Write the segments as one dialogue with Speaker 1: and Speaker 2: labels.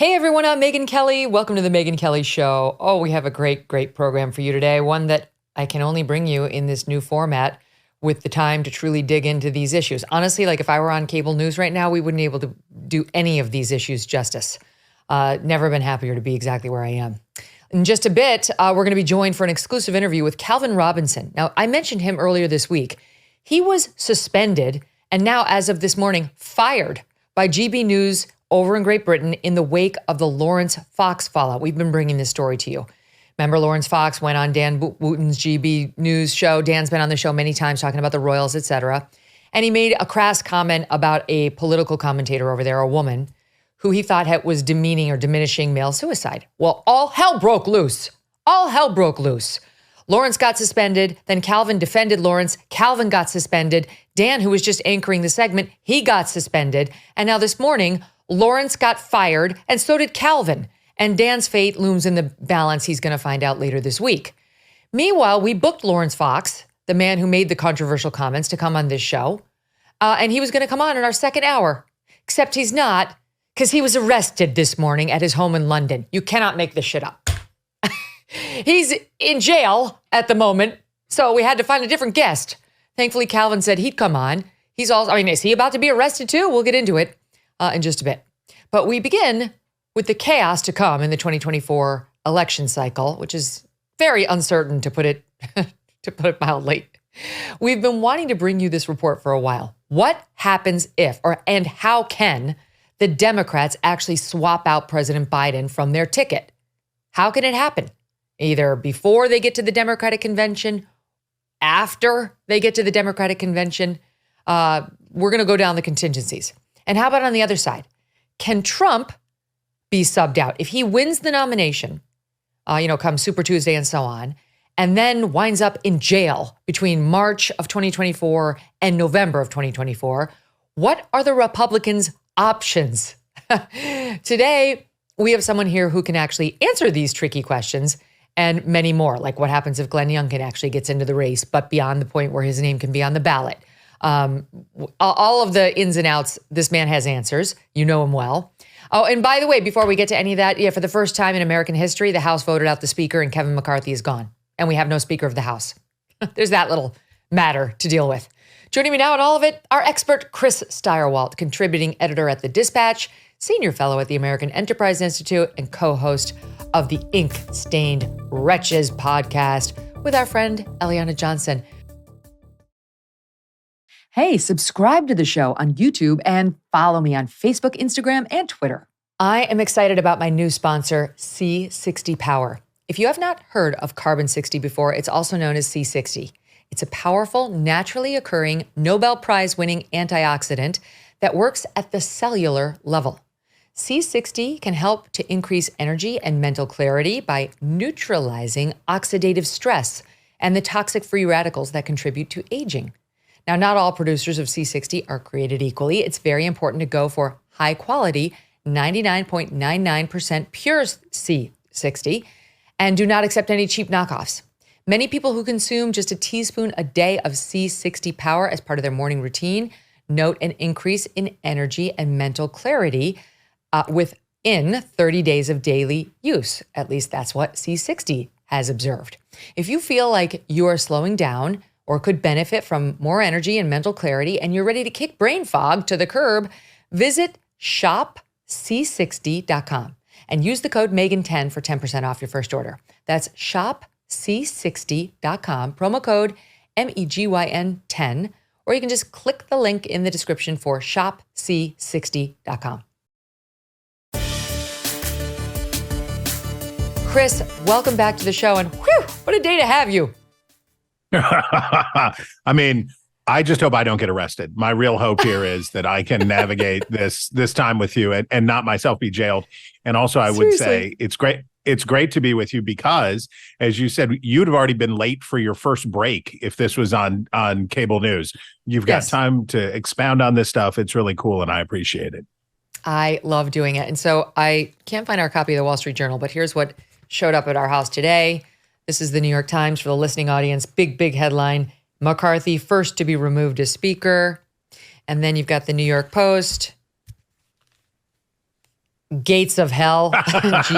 Speaker 1: Hey everyone, I'm Megyn Kelly. Welcome to the Megyn Kelly Show. Oh, we have a great program for you today. One that I can only bring you in this new format with the time to truly dig into these issues. Honestly, like if I were on cable news right now, we wouldn't be able to do any of these issues justice. Never been happier to be exactly where I am. In just a bit, we're going to be joined for an exclusive interview with Calvin Robinson. Now, I mentioned him earlier this week. He was suspended and now, as of this morning, fired by GB News over in Great Britain in the wake of the Laurence Fox fallout. We've been bringing this story to you. Remember, Laurence Fox went on Dan Wootton's GB News show. Dan's been on the show many times talking about the royals, et cetera. And he made a crass comment about a political commentator over there, a woman, who he thought was demeaning or diminishing male suicide. Well, all hell broke loose. All hell broke loose. Laurence got suspended. Then Calvin defended Laurence. Calvin got suspended. Dan, who was just anchoring the segment, he got suspended. And now this morning, Laurence got fired, and so did Calvin. And Dan's fate looms in the balance. He's going to find out later this week. Meanwhile, we booked Laurence Fox, the man who made the controversial comments, to come on this show. And he was going to come on in our second hour, except he's not, because he was arrested this morning at his home in London. You cannot make this shit up. He's in jail at the moment, so we had to find a different guest. Thankfully, Calvin said he'd come on. He's also, is he about to be arrested too? We'll get into it in just a bit. But we begin with the chaos to come in the 2024 election cycle, which is very uncertain, to put it mildly. We've been wanting to bring you this report for a while. What happens if, and how can the Democrats actually swap out President Biden from their ticket? How can it happen? Either before they get to the Democratic convention, after they get to the Democratic convention. We're going to go down the contingencies. And how about on the other side? Can Trump be subbed out? If he wins the nomination, come Super Tuesday and so on, and then winds up in jail between March of 2024 and November of 2024, what are the Republicans' options? Today, we have someone here who can actually answer these tricky questions and many more, like what happens if Glenn Youngkin actually gets into the race, but beyond the point where his name can be on the ballot. All of the ins and outs, this man has answers. You know him well. Oh, and by the way, before we get to any of that, for the first time in American history, the House voted out the Speaker and Kevin McCarthy is gone. And we have no Speaker of the House. There's that little matter to deal with. Joining me now in all of it, our expert Chris Stirewalt, contributing editor at The Dispatch, senior fellow at the American Enterprise Institute, and co-host of the Ink-Stained Wretches podcast with our friend Eliana Johnson. Hey, subscribe to the show on YouTube and follow me on Facebook, Instagram, and Twitter. I am excited about my new sponsor, C60 Power. If you have not heard of Carbon 60 before, it's also known as C60. It's a powerful, naturally occurring, Nobel Prize-winning antioxidant that works at the cellular level. C60 can help to increase energy and mental clarity by neutralizing oxidative stress and the toxic free radicals that contribute to aging. Now, not all producers of C60 are created equally. It's very important to go for high quality, 99.99% pure C60, and do not accept any cheap knockoffs. Many people who consume just a teaspoon a day of C60 Power as part of their morning routine note an increase in energy and mental clarity within 30 days of daily use. At least that's what C60 has observed. If you feel like you are slowing down or could benefit from more energy and mental clarity, and you're ready to kick brain fog to the curb, visit shopc60.com and use the code Megyn10 for 10% off your first order. That's shopc60.com, promo code MEGYN10, or you can just click the link in the description for shopc60.com. Chris, welcome back to the show, and whew, what a day to have you.
Speaker 2: I just hope I don't get arrested. My real hope here is that I can navigate this time with you and not myself be jailed. And also, I would say it's great. It's great to be with you because, as you said, you'd have already been late for your first break if this was on cable news. You've got time to expound on this stuff. It's really cool, and I appreciate it.
Speaker 1: I love doing it. And so I can't find our copy of the Wall Street Journal, but here's what showed up at our house today. This is the New York Times for the listening audience. Big headline. McCarthy first to be removed as Speaker. And then you've got the New York Post. Gates of Hell, Gaetz.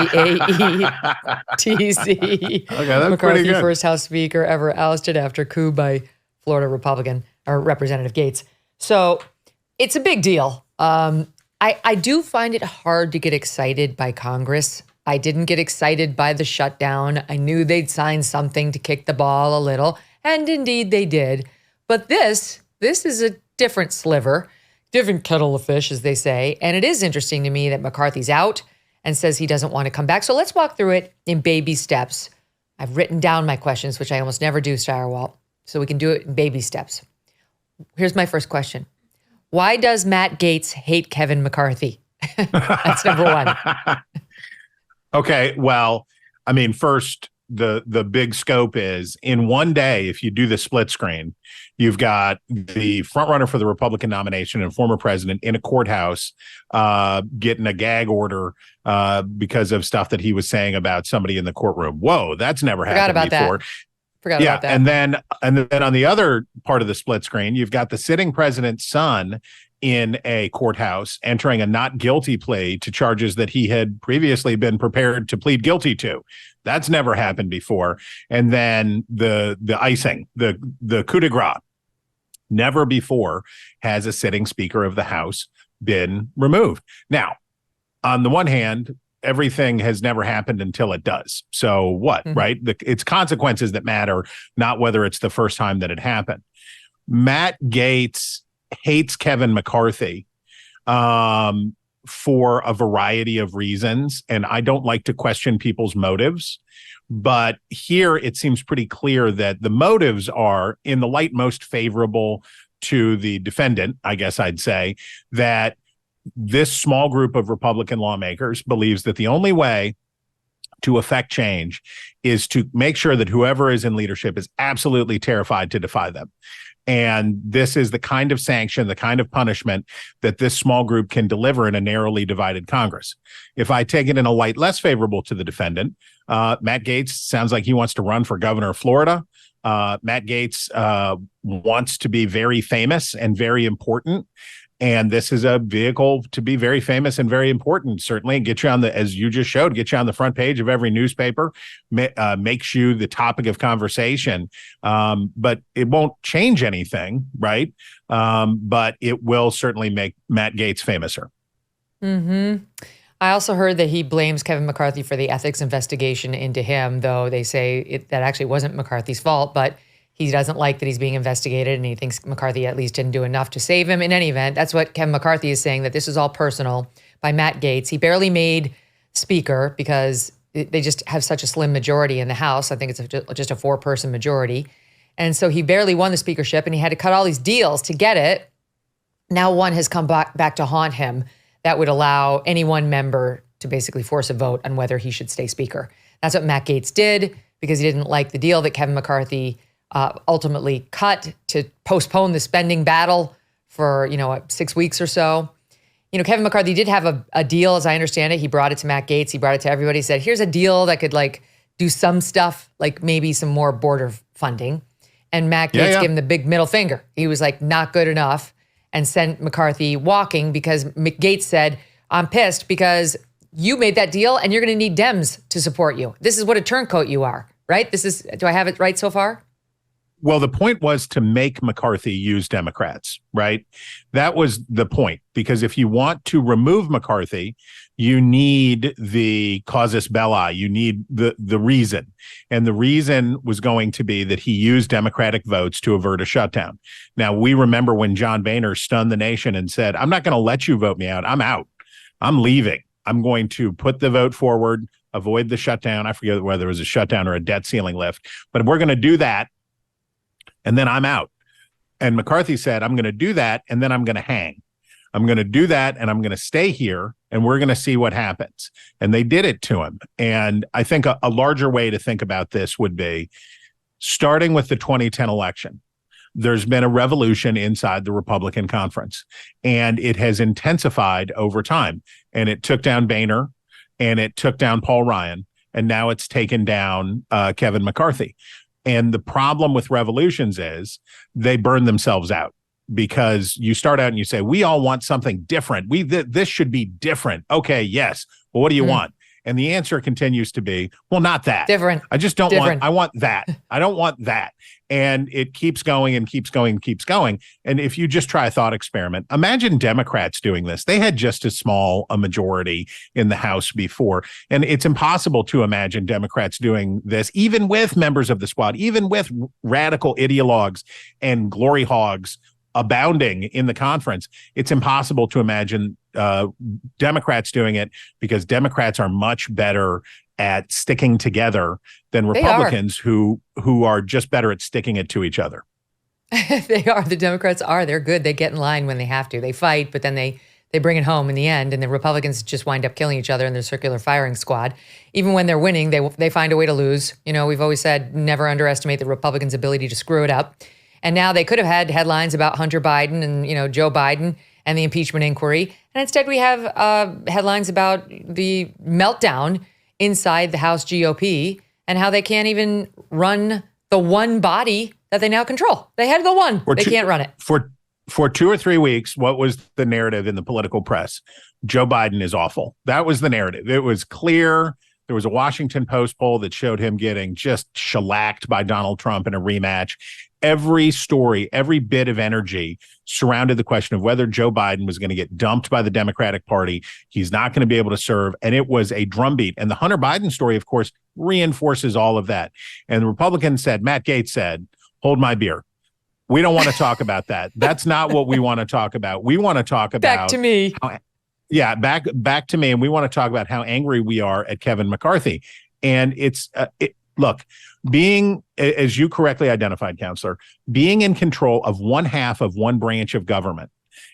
Speaker 2: Okay, that's
Speaker 1: McCarthy,
Speaker 2: pretty good.
Speaker 1: first House Speaker ever ousted after coup by Florida Republican or Representative Gaetz. So it's a big deal. I do find it hard to get excited by Congress. I didn't get excited by the shutdown. I knew they'd sign something to kick the ball a little, and indeed they did. But this is a different sliver, different kettle of fish, as they say. And it is interesting to me that McCarthy's out and says he doesn't want to come back. So let's walk through it in baby steps. I've written down my questions, which I almost never do, Stirewalt, so we can do it in baby steps. Here's my first question. Why does Matt Gaetz hate Kevin McCarthy? That's number one.
Speaker 2: Okay, well, I mean, first, the big scope is in one day, if you do the split screen, you've got the frontrunner for the Republican nomination and former president in a courthouse getting a gag order because of stuff that he was saying about somebody in the courtroom. Whoa, that's never happened before.
Speaker 1: Forgot about that.
Speaker 2: And then on the other part of the split screen, you've got the sitting president's son in a courthouse entering a not guilty plea to charges that he had previously been prepared to plead guilty to. That's never happened before. And then the icing, the coup de grace. Never before has a sitting Speaker of the House been removed. Now, on the one hand, everything has never happened until it does. So what, right? It's consequences that matter, not whether it's the first time that it happened. Matt Gaetz hates Kevin McCarthy for a variety of reasons, and I don't like to question people's motives. But here it seems pretty clear that the motives are in the light most favorable to the defendant, I guess I'd say, that this small group of Republican lawmakers believes that the only way to affect change is to make sure that whoever is in leadership is absolutely terrified to defy them. And this is the kind of sanction, the kind of punishment that this small group can deliver in a narrowly divided Congress. If I take it in a light less favorable to the defendant, Matt Gaetz sounds like he wants to run for governor of Florida. Matt Gaetz wants to be very famous and very important. And this is a vehicle to be very famous and very important, certainly, and get you on the, as you just showed, get you on the front page of every newspaper, makes you the topic of conversation. But it won't change anything, right? But it will certainly make Matt Gaetz famouser.
Speaker 1: Mm-hmm. I also heard that he blames Kevin McCarthy for the ethics investigation into him, though they say that actually wasn't McCarthy's fault, but he doesn't like that he's being investigated, and he thinks McCarthy at least didn't do enough to save him. In any event, that's what Kevin McCarthy is saying, that this is all personal by Matt Gaetz. He barely made Speaker because they just have such a slim majority in the House. I think it's just a 4-person majority. And so he barely won the speakership, and he had to cut all these deals to get it. Now one has come back to haunt him that would allow any one member to basically force a vote on whether he should stay Speaker. That's what Matt Gaetz did because he didn't like the deal that Kevin McCarthy ultimately cut to postpone the spending battle for, 6 weeks or so. Kevin McCarthy did have a deal, as I understand it. He brought it to Matt Gaetz. He brought it to everybody. He said, here's a deal that could do some stuff, like maybe some more border funding. And Matt Gaetz gave him the big middle finger. He was like, not good enough, and sent McCarthy walking because Gaetz said, I'm pissed because you made that deal and you're going to need Dems to support you. This is what a turncoat you are, right? Do I have it right so far?
Speaker 2: Well, the point was to make McCarthy use Democrats, right? That was the point, because if you want to remove McCarthy, you need the casus belli, you need the reason. And the reason was going to be that he used Democratic votes to avert a shutdown. Now, we remember when John Boehner stunned the nation and said, I'm not going to let you vote me out. I'm out. I'm leaving. I'm going to put the vote forward, avoid the shutdown. I forget whether it was a shutdown or a debt ceiling lift, but we're going to do that. And then I'm out. And McCarthy said, I'm going to do that, and then I'm going to hang. I'm going to do that, and I'm going to stay here, and we're going to see what happens. And they did it to him. And I think a larger way to think about this would be, starting with the 2010 election, there's been a revolution inside the Republican conference, and it has intensified over time. And it took down Boehner, and it took down Paul Ryan, and now it's taken down Kevin McCarthy. And the problem with revolutions is they burn themselves out. because you start out and you say, we all want something different. This should be different. Okay, yes. Well, what do you want? And the answer continues to be, well, not that.
Speaker 1: Different.
Speaker 2: I just don't want, I want that. I don't want that. And it keeps going and keeps going and keeps going. And if you just try a thought experiment, imagine Democrats doing this. They had just as small a majority in the House before. And it's impossible to imagine Democrats doing this, even with members of the squad, even with radical ideologues and glory hogs abounding in the conference. It's impossible to imagine Democrats doing it, because Democrats are much better at sticking together than Republicans who are just better at sticking it to each other.
Speaker 1: They are. The Democrats are. They're good. They get in line when they have to. They fight, but then they bring it home in the end. And the Republicans just wind up killing each other in their circular firing squad. Even when they're winning, they find a way to lose. You know, we've always said never underestimate the Republicans' ability to screw it up. And now they could have had headlines about Hunter Biden and, you know, Joe Biden and the impeachment inquiry. And instead we have headlines about the meltdown inside the House GOP and how they can't even run the one body that they now control. They had the one. They can't run it.
Speaker 2: For 2 or 3 weeks, what was the narrative in the political press? Joe Biden is awful. That was the narrative. It was clear. There was a Washington Post poll that showed him getting just shellacked by Donald Trump in a rematch. Every story, every bit of energy surrounded the question of whether Joe Biden was going to get dumped by the Democratic Party. He's not going to be able to serve. And it was a drumbeat. And the Hunter Biden story, of course, reinforces all of that. And the Republicans said, Matt Gaetz said, hold my beer. We don't want to talk about that. That's not what we want to talk about. We want to talk about
Speaker 1: back to me.
Speaker 2: Back to me. And we want to talk about how angry we are at Kevin McCarthy. And look, being, as you correctly identified, Counselor, being in control of one half of one branch of government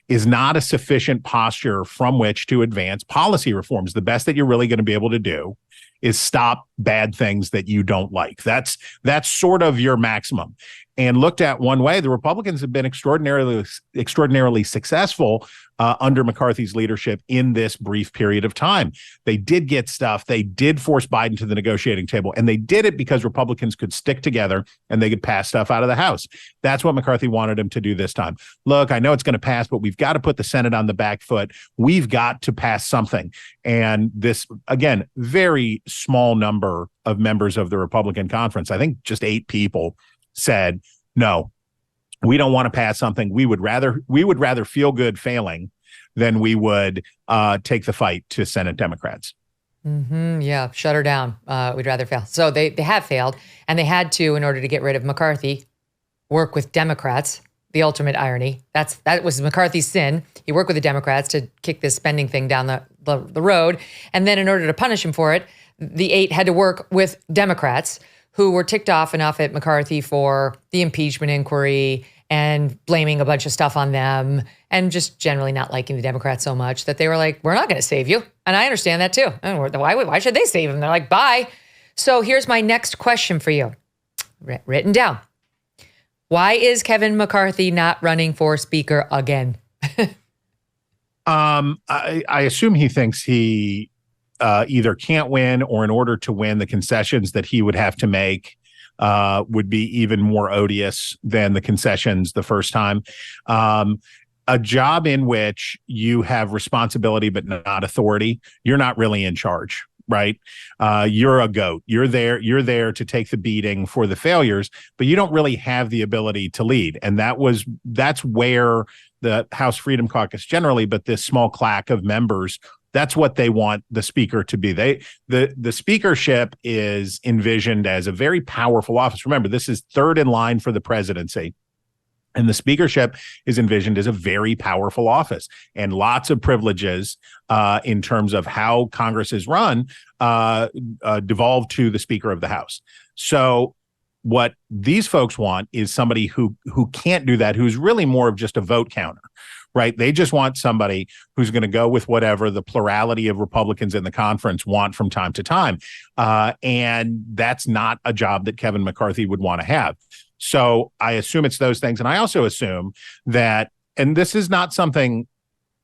Speaker 2: is not a sufficient posture from which to advance policy reforms. The best that you're really going to be able to do is stop bad things that you don't like. That's sort of your maximum. And looked at one way, the Republicans have been extraordinarily successful under McCarthy's leadership in this brief period of time. They did get stuff. They did force Biden to the negotiating table, and they did it because Republicans could stick together and they could pass stuff out of the House. That's what McCarthy wanted him to do this time. Look, I know it's going to pass, but we've got to put the Senate on the back foot. We've got to pass something. And this, again, very small number of members of the Republican conference, I think just 8 people, said, no, we don't want to pass something. We would rather feel good failing than we would take the fight to Senate Democrats.
Speaker 1: Yeah, shut her down. We'd rather fail. So they have failed, and they had to, in order to get rid of McCarthy, work with Democrats. The ultimate irony. That was McCarthy's sin. He worked with the Democrats to kick this spending thing down the road. And then in order to punish him for it, the 8 had to work with Democrats who were ticked off enough at McCarthy for the impeachment inquiry and blaming a bunch of stuff on them and just generally not liking the Democrats so much that they were like, we're not going to save you. And I understand that too. And why should they save him? They're like, bye. So here's my next question for you, written down. Why is Kevin McCarthy not running for Speaker again?
Speaker 2: I assume he thinks he either can't win, or in order to win, the concessions that he would have to make would be even more odious than the concessions the first time. A job in which you have responsibility but not authority, you're not really in charge, right? You're a goat. You're there to take the beating for the failures, but you don't really have the ability to lead. And that's where the House Freedom Caucus generally, but this small claque of members, that's what they want the speaker to be. The speakership is envisioned as a very powerful office. Remember, this is third in line for the presidency. And the speakership is envisioned as a very powerful office and lots of privileges in terms of how Congress is run devolve to the Speaker of the House. So what these folks want is somebody who can't do that, who's really more of just a vote counter, right? They just want somebody who's going to go with whatever the plurality of Republicans in the conference want from time to time. And that's not a job that Kevin McCarthy would want to have. So I assume it's those things. And I also assume that, and this is not something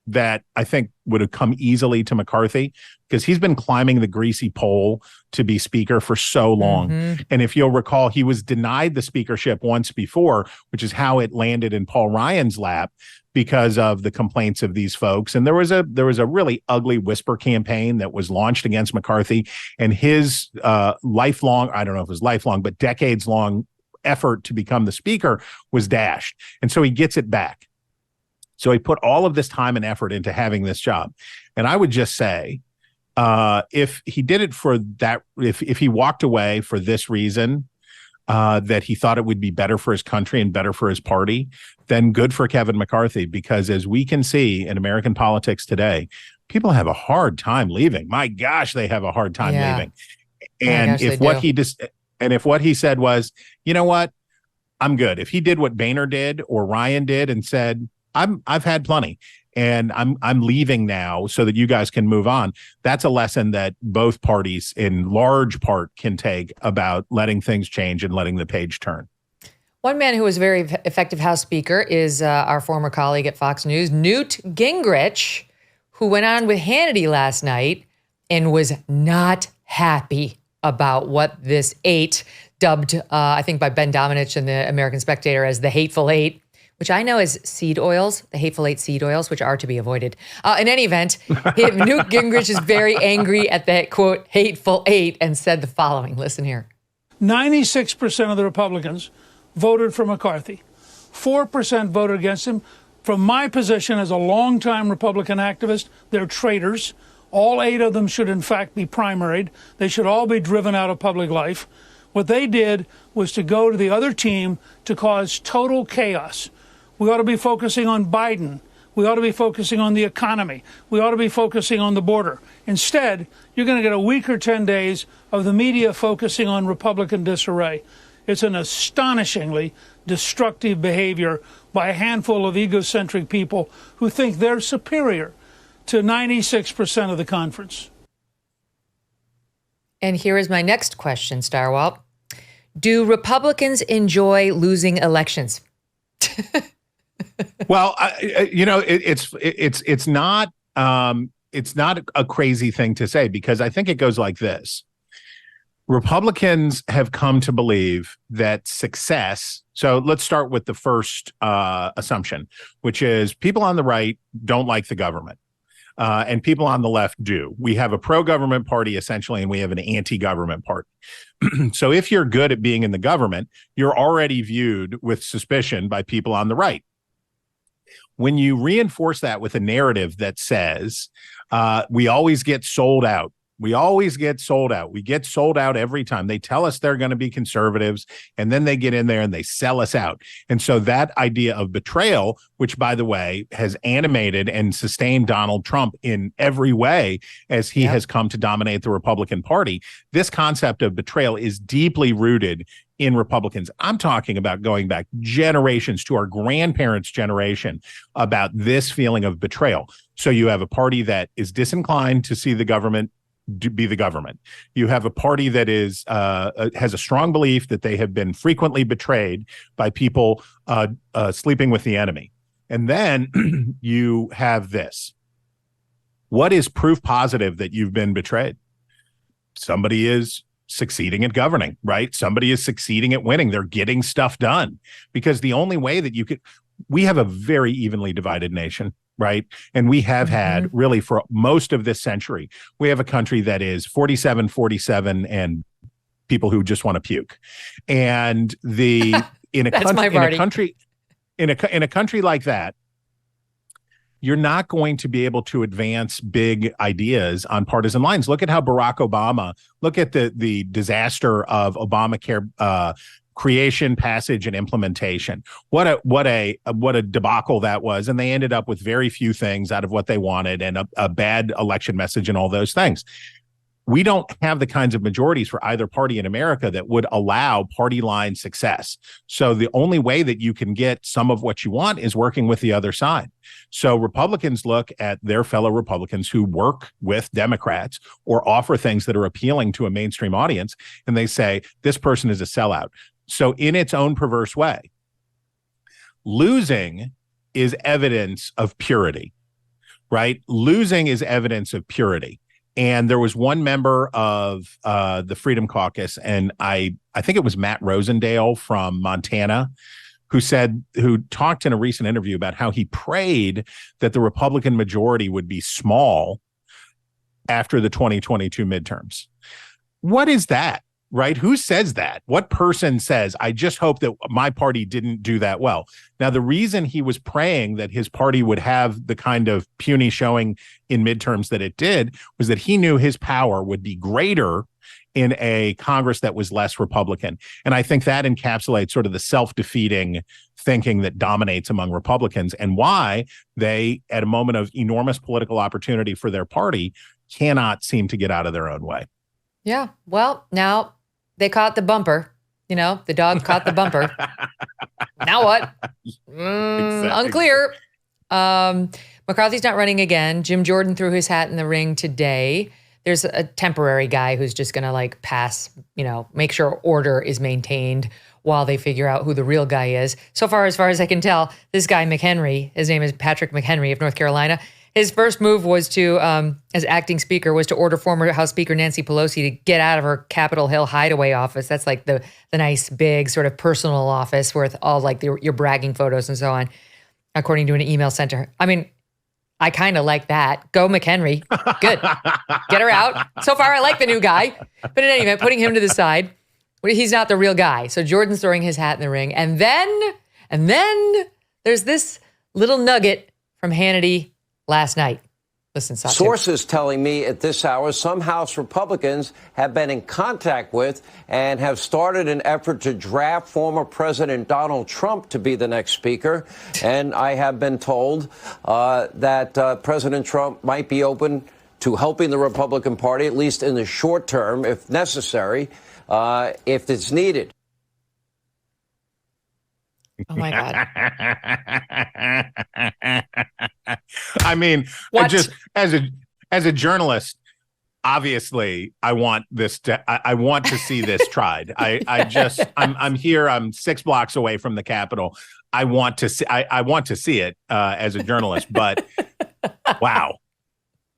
Speaker 2: that I think would have come easily to McCarthy, because he's been climbing the greasy pole to be speaker for so long. And if you'll recall, he was denied the speakership once before, which is how it landed in Paul Ryan's lap because of the complaints of these folks. And there was a really ugly whisper campaign that was launched against McCarthy, and his lifelong, I don't know if it was lifelong, but decades long effort to become the speaker was dashed. And so he gets it back. So he put all of this time and effort into having this job. And I would just say, if he did it for that, if he walked away for this reason, that he thought it would be better for his country and better for his party, then good for Kevin McCarthy. Because as we can see in American politics today, people have a hard time leaving. My gosh, they have a hard time leaving. And if what he said was, you know what, I'm good. If he did what Boehner did or Ryan did and said, I've had plenty and I'm leaving now so that you guys can move on. That's a lesson that both parties in large part can take about letting things change and letting the page turn.
Speaker 1: One man who was a very effective House Speaker is our former colleague at Fox News, Newt Gingrich, who went on with Hannity last night and was not happy about what this eight, dubbed, I think by Ben Domenech in the American Spectator as the Hateful Eight, which I know as seed oils, the Hateful Eight seed oils, which are to be avoided. In any event, Newt Gingrich is very angry at the, quote, Hateful Eight and said the following. Listen here.
Speaker 3: 96% of the Republicans voted for McCarthy. 4% voted against him. From my position as a longtime Republican activist, they're traitors. All 8 of them should, in fact, be primaried. They should all be driven out of public life. What they did was to go to the other team to cause total chaos. We ought to be focusing on Biden. We ought to be focusing on the economy. We ought to be focusing on the border. Instead, you're going to get a week or 10 days of the media focusing on Republican disarray. It's an astonishingly destructive behavior by a handful of egocentric people who think they're superior to 96% of the conference.
Speaker 1: And here is my next question, Stirewalt. Do Republicans enjoy losing elections?
Speaker 2: Well, it's not a crazy thing to say, because I think it goes like this. Republicans have come to believe that success. So let's start with the first assumption, which is people on the right don't like the government. And people on the left do. We have a pro-government party, essentially, and we have an anti-government party. So if you're good at being in the government, you're already viewed with suspicion by people on the right. When you reinforce that with a narrative that says, we always get sold out. We always get sold out. We get sold out every time. They tell us they're going to be conservatives, and then they get in there and they sell us out. And so that idea of betrayal, which, by the way, has animated and sustained Donald Trump in every way as he has come to dominate the Republican Party, this concept of betrayal is deeply rooted in Republicans. I'm talking about going back generations to our grandparents' generation about this feeling of betrayal. So you have a party that is disinclined to see the government be the government. You have a party that is has a strong belief that they have been frequently betrayed by people sleeping with the enemy. And then you have this. What is proof positive that you've been betrayed? Somebody is succeeding at governing, right? Somebody is succeeding at winning. They're getting stuff done, because the only way that you could, we have a very evenly divided nation, right? And we have had really for most of this century, we have a country that is 47-47 and people who just want to puke. And in a country like that, you're not going to be able to advance big ideas on partisan lines. Look at how Barack Obama, look at the disaster of Obamacare creation, passage, and implementation. What a debacle that was. And they ended up with very few things out of what they wanted, and a bad election message and all those things. We don't have the kinds of majorities for either party in America that would allow party line success. So the only way that you can get some of what you want is working with the other side. So Republicans look at their fellow Republicans who work with Democrats or offer things that are appealing to a mainstream audience, and they say, this person is a sellout. So in its own perverse way, losing is evidence of purity. right? Losing is evidence of purity. And there was one member of the Freedom Caucus, and I think it was Matt Rosendale from Montana, who talked in a recent interview about how he prayed that the Republican majority would be small after the 2022 midterms. What is that, right? Who says that? What person says, I just hope that my party didn't do that well? Now, the reason he was praying that his party would have the kind of puny showing in midterms that it did was that he knew his power would be greater in a Congress that was less Republican. And I think that encapsulates sort of the self-defeating thinking that dominates among Republicans, and why they, at a moment of enormous political opportunity for their party, cannot seem to get out of their own way.
Speaker 1: Yeah. Well, now they caught the bumper. You know, the dog caught the bumper. Now what? Unclear. McCarthy's not running again. Jim Jordan threw his hat in the ring today. There's a temporary guy who's just going to like pass, make sure order is maintained while they figure out who the real guy is. So far as I can tell, this guy McHenry, his name is Patrick McHenry of North Carolina. His first move was to, as acting speaker, was to order former House Speaker Nancy Pelosi to get out of her Capitol Hill hideaway office. That's like the nice, big sort of personal office with all like your bragging photos and so on, according to an email sent to her. I mean, I kind of like that. Go McHenry. Good. Get her out. So far, I like the new guy. But in any event, putting him to the side, he's not the real guy. So Jordan's throwing his hat in the ring. And then there's this little nugget from Hannity last night. Listen, Satu.
Speaker 4: Sources telling me at this hour some House Republicans have been in contact with and have started an effort to draft former President Donald Trump to be the next speaker. And I have been told that President Trump might be open to helping the Republican Party, at least in the short term, if necessary, if it's needed.
Speaker 1: Oh, my God.
Speaker 2: I mean,
Speaker 1: what?
Speaker 2: Just as a journalist, obviously, I want this I want to see this tried. I'm here. I'm 6 blocks away from the Capitol. I want to see it as a journalist. But wow.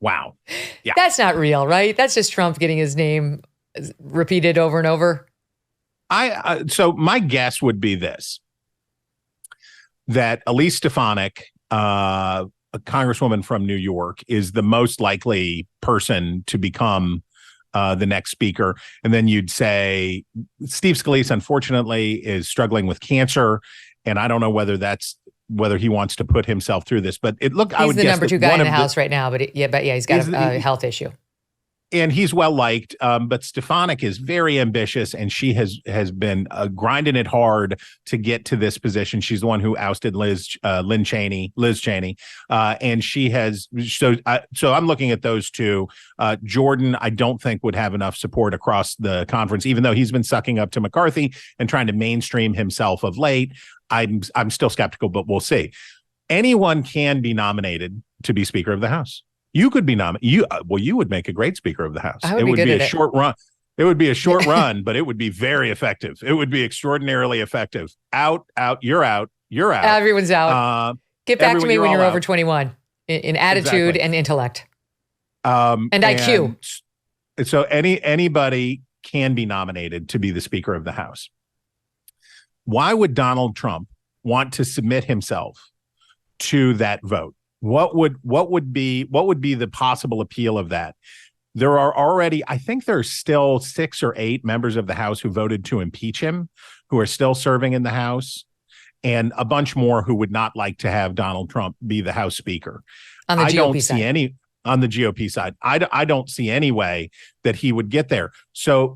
Speaker 2: Yeah,
Speaker 1: that's not real, right? That's just Trump getting his name repeated over and over.
Speaker 2: So my guess would be this: that Elise Stefanik, a congresswoman from New York, is the most likely person to become the next speaker. And then you'd say Steve Scalise, unfortunately, is struggling with cancer. And I don't know whether he wants to put himself through this. But I would guess
Speaker 1: he's the number 2 guy in the House right now. But he's got a health issue.
Speaker 2: And he's well liked, but Stefanik is very ambitious, and she has been grinding it hard to get to this position. She's the one who ousted Liz Cheney, and she has. So I'm looking at those two. Jordan, I don't think would have enough support across the conference, even though he's been sucking up to McCarthy and trying to mainstream himself of late. I'm still skeptical, but we'll see. Anyone can be nominated to be Speaker of the House. You could be nominated. You would make a great Speaker of the House.
Speaker 1: It would be a
Speaker 2: short run. It would be a short run, but it would be very effective. It would be extraordinarily effective. Out, you're out.
Speaker 1: Everyone's out. Get back to me when you're over 21 in attitude and intellect. And IQ.
Speaker 2: So anybody can be nominated to be the Speaker of the House. Why would Donald Trump want to submit himself to that vote? What would be the possible appeal of that? There are already, I think there's still 6 or 8 members of the House who voted to impeach him, who are still serving in the House, and a bunch more who would not like to have Donald Trump be the House Speaker.
Speaker 1: On the GOP side.
Speaker 2: On the GOP side. I don't see any way that he would get there. So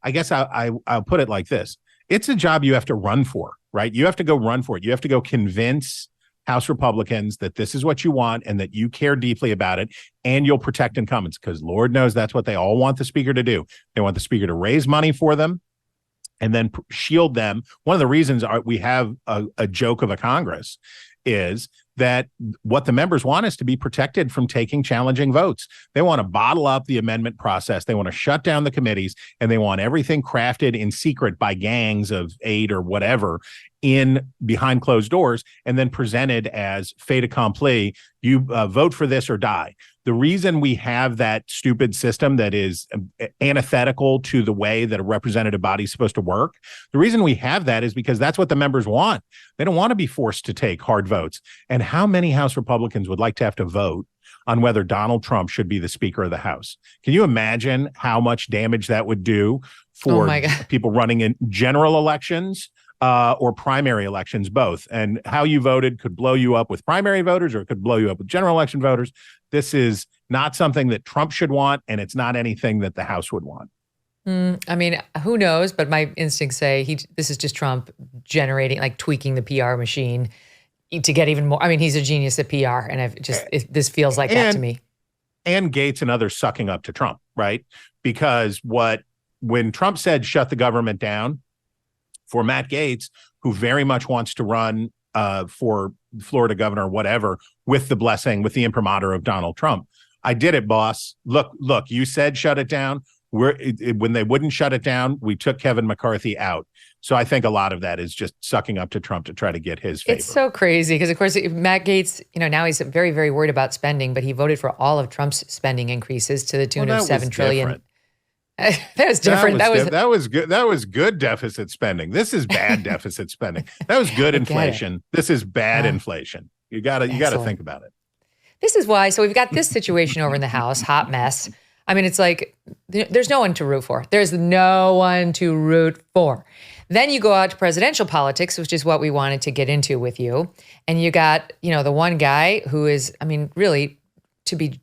Speaker 2: I guess I'll put it like this. It's a job you have to run for, right? You have to go run for it. You have to go convince House Republicans that this is what you want and that you care deeply about it, and you'll protect incumbents, because Lord knows that's what they all want the Speaker to do. They want the Speaker to raise money for them and then shield them. One of the reasons we have a joke of a Congress is that what the members want is to be protected from taking challenging votes. They want to bottle up the amendment process. They want to shut down the committees, and they want everything crafted in secret by gangs of 8 or whatever in behind closed doors, and then presented as fait accompli. You vote for this or die. The reason we have that stupid system that is antithetical to the way that a representative body is supposed to work, the reason we have that is because that's what the members want. They don't want to be forced to take hard votes. And how many House Republicans would like to have to vote on whether Donald Trump should be the Speaker of the House? Can you imagine how much damage that would do for people running in general elections or primary elections, both? And how you voted could blow you up with primary voters, or it could blow you up with general election voters. This is not something that Trump should want, and it's not anything that the House would want.
Speaker 1: I mean, who knows? But my instincts say this is just Trump generating, like tweaking the PR machine to get even more. I mean, he's a genius at PR, and this feels like that to me.
Speaker 2: And Gaetz and others sucking up to Trump, right? Because when Trump said shut the government down, for Matt Gaetz, who very much wants to run for Florida governor or whatever, with the blessing, with the imprimatur of Donald Trump. I did it, boss. Look, you said shut it down. When they wouldn't shut it down, we took Kevin McCarthy out. So I think a lot of that is just sucking up to Trump to try to get his favor.
Speaker 1: It's so crazy because, of course, Matt Gaetz, now he's very, very worried about spending, but he voted for all of Trump's spending increases to the tune of $7 trillion. That was different.
Speaker 2: That was good. That was good deficit spending. This is bad deficit spending. That was good inflation. This is bad inflation. You gotta think about it.
Speaker 1: This is why. So we've got this situation over in the House, hot mess. I mean, it's like there's no one to root for. There's no one to root for. Then you go out to presidential politics, which is what we wanted to get into with you. And you got, the one guy who is, I mean, really, to be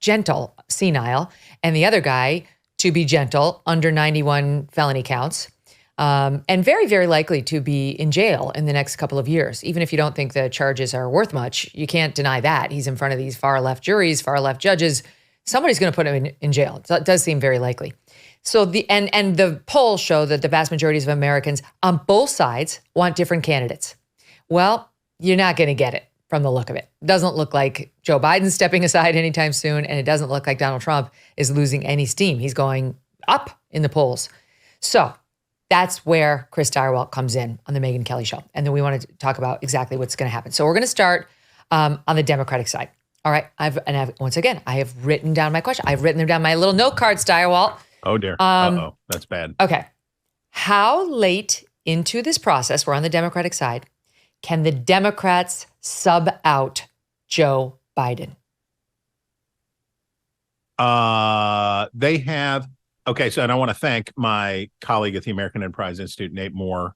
Speaker 1: gentle, senile, and the other guy to be gentle, under 91 felony counts, and very, very likely to be in jail in the next couple of years. Even if you don't think the charges are worth much, you can't deny that. He's in front of these far left juries, far left judges. Somebody's going to put him in jail. So it does seem very likely. So the polls show that the vast majority of Americans on both sides want different candidates. Well, you're not going to get it from the look of it. It doesn't look like Joe Biden's stepping aside anytime soon, and it doesn't look like Donald Trump is losing any steam. He's going up in the polls. So that's where Chris Stirewalt comes in on the Megyn Kelly Show. And then we want to talk about exactly what's going to happen. So we're going to start on the Democratic side. All right. Once again, I have written down my question. I've written them down my little note card, Stirewalt.
Speaker 2: Oh, dear. Uh-oh. That's bad.
Speaker 1: Okay. How late into this process, we're on the Democratic side, can the Democrats sub out Joe Biden?
Speaker 2: They have. Okay, so and I want to thank my colleague at the American Enterprise Institute, Nate Moore,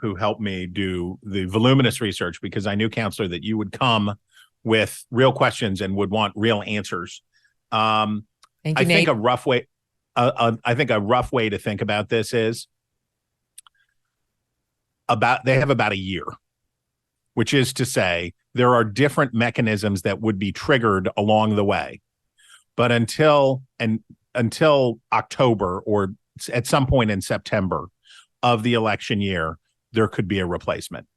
Speaker 2: who helped me do the voluminous research, because I knew, Counselor, that you would come with real questions and would want real answers.
Speaker 1: Thank you,
Speaker 2: I
Speaker 1: Nate.
Speaker 2: think a rough way. I think a rough way to think about this is they have about a year, which is to say there are different mechanisms that would be triggered along the way. But until October, or at some point in September of the election year, there could be a replacement.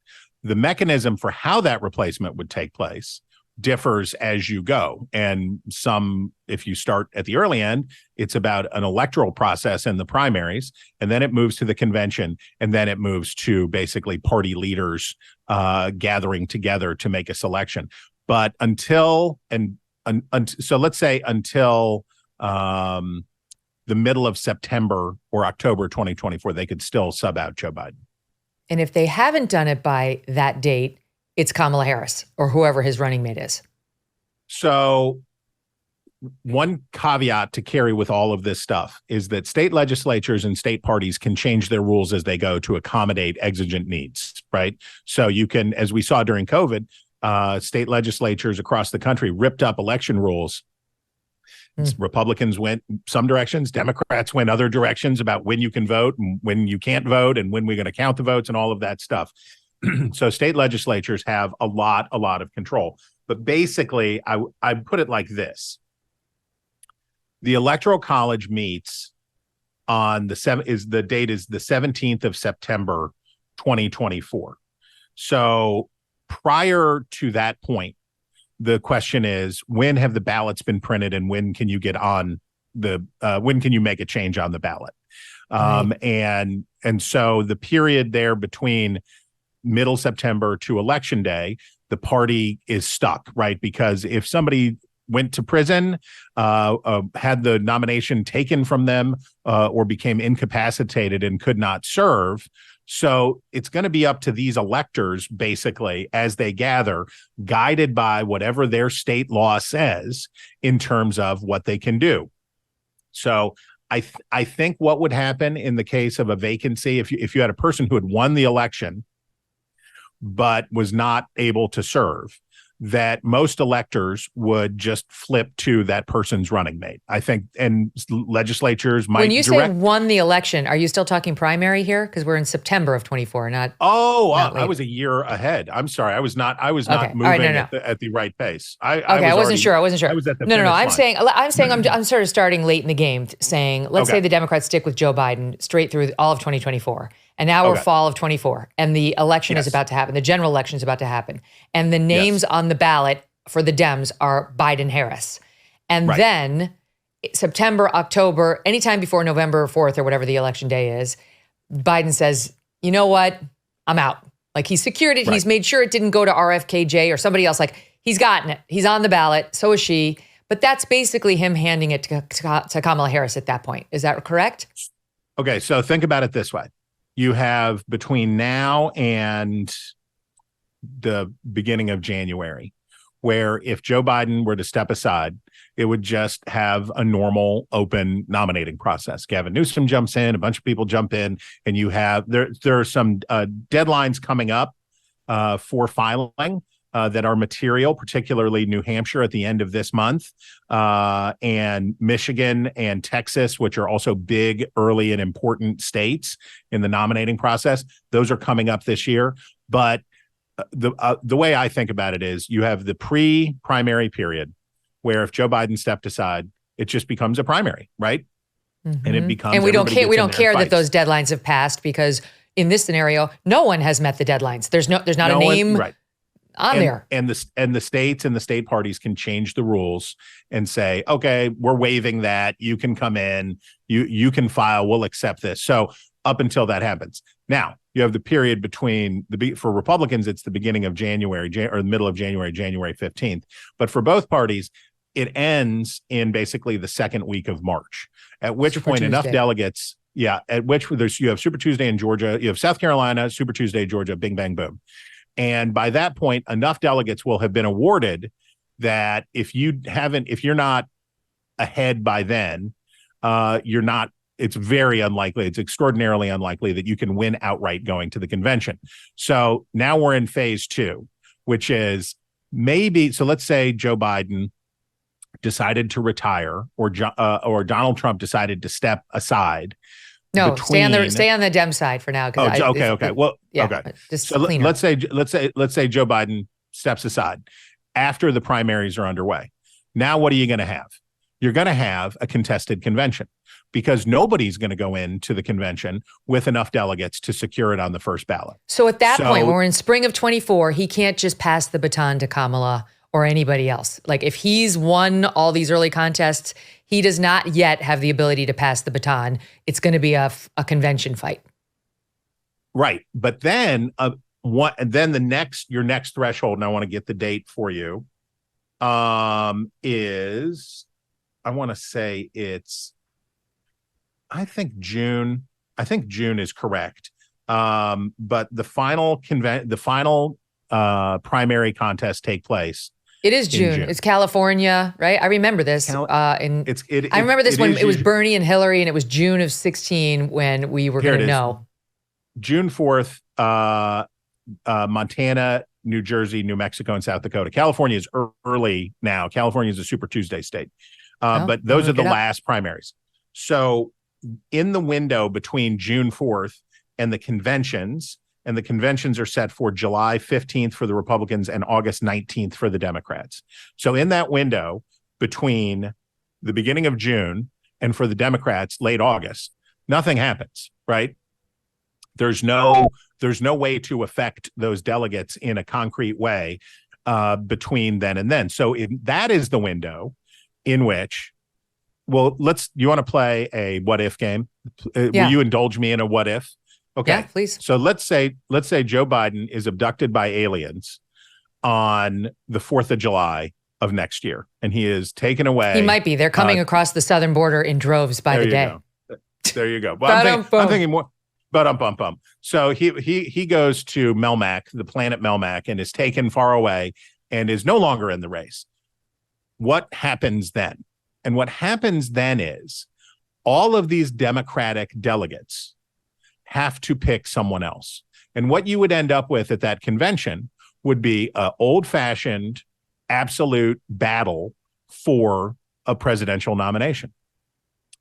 Speaker 2: The mechanism for how that replacement would take place differs as you go. And if you start at the early end, it's about an electoral process in the primaries, and then it moves to the convention, and then it moves to basically party leaders gathering together to make a selection. But until let's say until the middle of September or October 2024, they could still sub out Joe Biden.
Speaker 1: And if they haven't done it by that date, it's Kamala Harris or whoever his running mate is.
Speaker 2: So one caveat to carry with all of this stuff is that state legislatures and state parties can change their rules as they go to accommodate exigent needs, right? So you can, as we saw during COVID, state legislatures across the country ripped up election rules. Republicans went some directions, Democrats went other directions about when you can vote and when you can't vote and when we're going to count the votes and all of that stuff. So state legislatures have a lot of control. But basically, I put it like this. The Electoral College meets on the 17th of September, 2024. So prior to that point, the question is, when have the ballots been printed and when can you get on when can you make a change on the ballot? Right. And so the period there between middle September to election day, the party is stuck, right? Because if somebody went to prison, had the nomination taken from them, or became incapacitated and could not serve. So it's going to be up to these electors, basically, as they gather, guided by whatever their state law says in terms of what they can do. So I think what would happen in the case of a vacancy, if you had a person who had won the election but was not able to serve, that most electors would just flip to that person's running mate. I think, and legislatures might.
Speaker 1: When you say won the election, are you still talking primary here? Because we're in September of 24, not.
Speaker 2: I was a year ahead. I'm sorry, I was not moving right, at the right pace. I wasn't sure.
Speaker 1: I was at the
Speaker 2: no.
Speaker 1: I'm saying I'm sort of starting late in the game, saying let's say the Democrats stick with Joe Biden straight through all of 2024. And now we're fall of 24, and the election is about to happen. The general election is about to happen. And the names on the ballot for the Dems are Biden-Harris. And then September, October, anytime before November 4th or whatever the election day is, Biden says, you know what? I'm out. Like, he's secured it. Right. He's made sure it didn't go to RFK Jr. or somebody else. Like, he's gotten it. He's on the ballot. So is she. But that's basically him handing it to Kamala Harris at that point. Is that correct?
Speaker 2: Okay, so think about it this way. You have between now and the beginning of January, where if Joe Biden were to step aside, it would just have a normal open nominating process. Gavin Newsom jumps in, a bunch of people jump in, and you have there are some deadlines coming up for filing that are material, particularly New Hampshire at the end of this month, and Michigan and Texas, which are also big, early, and important states in the nominating process. Those are coming up this year. But the way I think about it is you have the pre-primary period where if Joe Biden stepped aside, it just becomes a primary, right? Mm-hmm. And it becomes,
Speaker 1: and we don't care that those deadlines have passed, because in this scenario, no one has met the deadlines. There's not a name.
Speaker 2: Right.
Speaker 1: There.
Speaker 2: And the states and the state parties can change the rules and say, okay, we're waiving that. You can come in, you can file, we'll accept this. So up until that happens. Now, you have the period between for Republicans, it's the beginning of January or the middle of January, January 15th. But for both parties, it ends in basically the second week of March, at which point enough delegates, at which you have Super Tuesday in Georgia, you have South Carolina, Super Tuesday, Georgia, bing, bang, boom. And by that point, enough delegates will have been awarded that if you're not ahead by then, it's very unlikely, it's extraordinarily unlikely that you can win outright going to the convention. So now we're in phase two, which is so let's say Joe Biden decided to retire or Donald Trump decided to step aside.
Speaker 1: No, stay on the Dem side for now.
Speaker 2: Okay. Well,
Speaker 1: okay. Just
Speaker 2: so let's say Joe Biden steps aside after the primaries are underway. Now, what are you going to have? You're going to have a contested convention, because nobody's going to go into the convention with enough delegates to secure it on the first ballot.
Speaker 1: So at that point, when we're in spring of 24, he can't just pass the baton to Kamala or anybody else. Like, if he's won all these early contests, he does not yet have the ability to pass the baton. It's going to be a convention fight.
Speaker 2: Right. But then your next threshold, and I want to get the date for you, is, I want to say I think June is correct. But the final primary contests take place.
Speaker 1: It is June. It's California, right? I remember this. I remember this when it was Bernie and Hillary, and it was June of 16 when we were going to know.
Speaker 2: June 4th, Montana, New Jersey, New Mexico, and South Dakota. California is early now. California is a Super Tuesday state. But those are the last primaries. So in the window between June 4th and the conventions are set for July 15th for the Republicans and August 19th for the Democrats. So in that window between the beginning of June and for the Democrats, late August, nothing happens, right? There's no There's no way to affect those delegates in a concrete way between then and then. So that is the window in which, well, you want to play a what if game? Will you indulge me in a what if? Okay.
Speaker 1: Yeah, please.
Speaker 2: So let's say Joe Biden is abducted by aliens on the 4th of July of next year, and he is taken away.
Speaker 1: He might be. They're coming across the southern border in droves by the day.
Speaker 2: There you go. Well, I'm thinking more. But So he goes to Melmac, the planet Melmac, and is taken far away and is no longer in the race. What happens then? And what happens then is all of these Democratic delegates have to pick someone else. And what you would end up with at that convention would be an old-fashioned, absolute battle for a presidential nomination.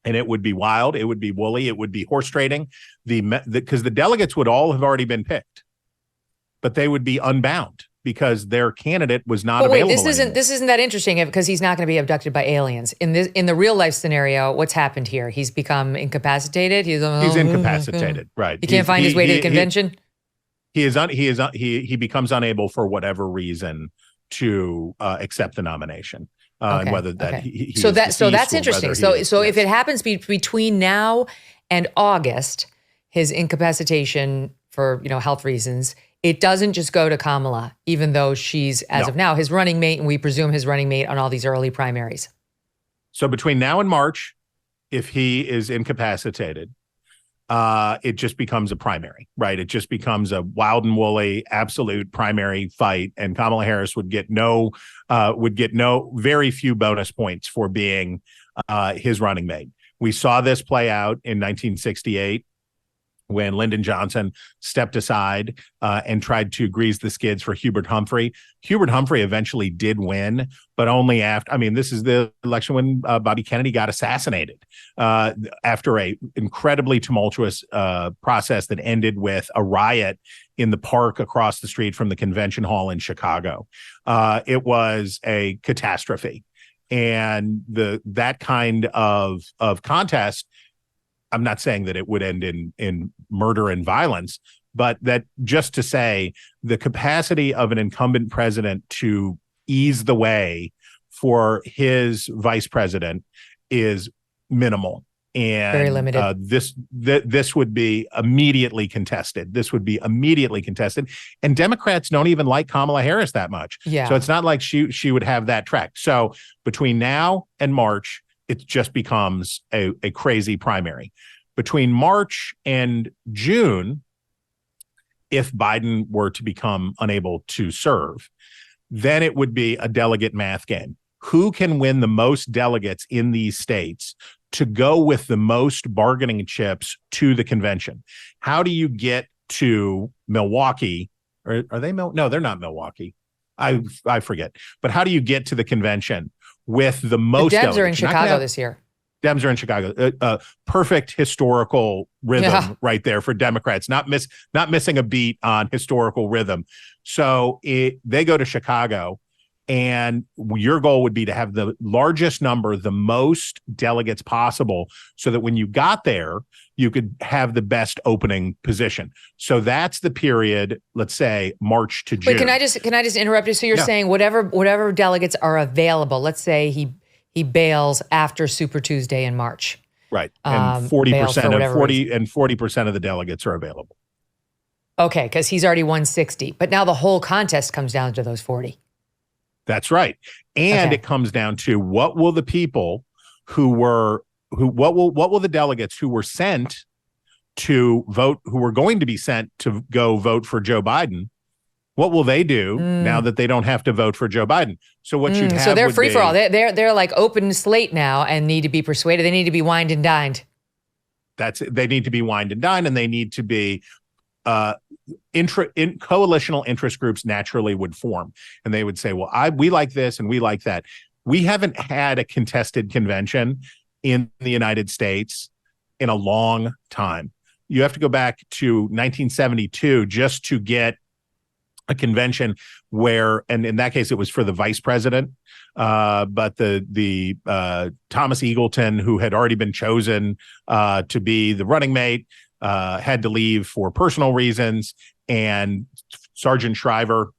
Speaker 2: And it would be wild, it would be woolly, it would be horse trading, because the delegates would all have already been picked, but they would be unbound because their candidate was not available.
Speaker 1: This isn't that interesting because he's not going to be abducted by aliens. In the real life scenario, what's happened here? He's become incapacitated. He's
Speaker 2: incapacitated, right?
Speaker 1: He can't find his way to the convention.
Speaker 2: He becomes unable for whatever reason to accept the nomination. And whether that
Speaker 1: so that's interesting. So if it happens between now and August, his incapacitation for health reasons, it doesn't just go to Kamala, even though she's of now his running mate, and we presume his running mate on all these early primaries.
Speaker 2: So between now and March, if he is incapacitated, it just becomes a primary, right? It just becomes a wild and woolly, absolute primary fight, and Kamala Harris would get very few bonus points for being his running mate. We saw this play out in 1968 when Lyndon Johnson stepped aside and tried to grease the skids for Hubert Humphrey. Hubert Humphrey eventually did win, but only after, this is the election when Bobby Kennedy got assassinated after a incredibly tumultuous process that ended with a riot in the park across the street from the convention hall in Chicago. It was a catastrophe. And that kind of contest, I'm not saying that it would end in murder and violence, but that just to say the capacity of an incumbent president to ease the way for his vice president is minimal. And
Speaker 1: very limited.
Speaker 2: This would be immediately contested. And Democrats don't even like Kamala Harris that much.
Speaker 1: Yeah.
Speaker 2: So it's not like she would have that tracked. So between now and March, it just becomes a crazy primary. Between March and June, if Biden were to become unable to serve, then it would be a delegate math game. Who can win the most delegates in these states to go with the most bargaining chips to the convention? How do you get to Milwaukee? Or are they? No, they're not Milwaukee. I forget. But how do you get to the convention with the most?
Speaker 1: The Dems are in Chicago this year.
Speaker 2: Dems are in Chicago. Perfect historical rhythm right there for Democrats. Not missing a beat on historical rhythm. So they go to Chicago, and your goal would be to have the largest number, the most delegates possible, so that when you got there, you could have the best opening position. So that's the period, let's say March to June.
Speaker 1: Wait, can I just interrupt you? So you're saying whatever delegates are available, let's say he bails after Super Tuesday in March.
Speaker 2: Right. And 40% of the delegates are available.
Speaker 1: Okay, because he's already 160. But now the whole contest comes down to those 40.
Speaker 2: That's right. And it comes down to what will the people what will the delegates who were sent to vote, who were going to be sent to go vote for Joe Biden, what will they do now that they don't have to vote for Joe Biden? So what you'd have,
Speaker 1: so they're free for all. They're like open slate now and need to be persuaded. They need to be wined and dined.
Speaker 2: They need to be wined and dined, and they need to be coalitional interest groups naturally would form, and they would say, well, we like this and we like that. We haven't had a contested convention in the United States in a long time. You have to go back to 1972 just to get a convention where, and in that case, it was for the vice president, but the Thomas Eagleton, who had already been chosen to be the running mate, had to leave for personal reasons, and Sergeant Shriver